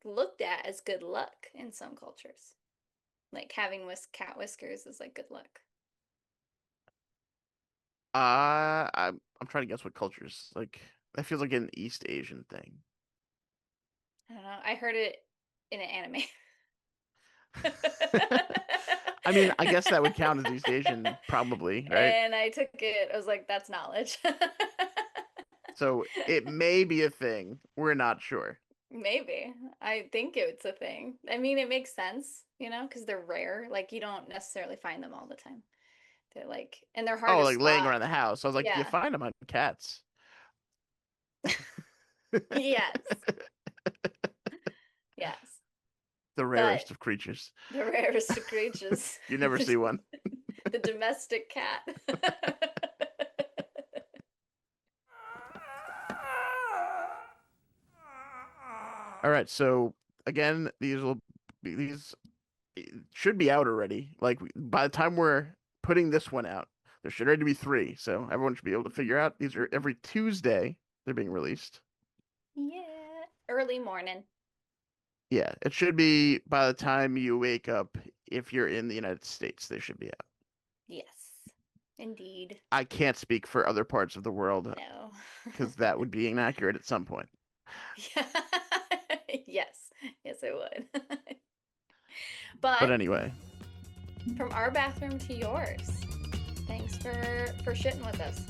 looked at as good luck in some cultures. Like having cat whiskers is like good luck.
I'm trying to guess what cultures like that feels like an East Asian thing.
I don't know. I heard it in an anime.
I mean, I guess that would count as East Asian, probably, right?
And I took it, I was like, that's knowledge.
So it may be a thing. We're not sure.
Maybe. I think it's a thing. I mean, it makes sense, because they're rare. Like, you don't necessarily find them all the time. They're like, and they're hard
Oh,
to
like laying
spot.
around the house. I was like, you
Yeah.
find them on cats.
Yes. Yes.
The
But
rarest of creatures.
the rarest of creatures,
You never see one.
the domestic cat.
All right, so again, these should be out already. Like by the time we're putting this one out, there should already be three. So everyone should be able to figure out these are every Tuesday they're being released.
Yeah. Early morning.
Yeah, it should be by the time you wake up, if you're in the United States, they should be out.
Yes. Indeed.
I can't speak for other parts of the world
No.
because that would be inaccurate at some point.
Yeah. Yes. Yes, it would.
But
But
anyway,
from our bathroom to yours. Thanks for shitting with us.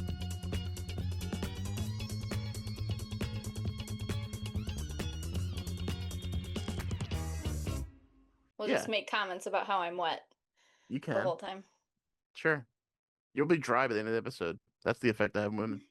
We'll
yeah,
just make comments about how I'm wet
you
the
can.
whole time.
Sure. You'll be dry by the end of the episode. That's the effect I have on women.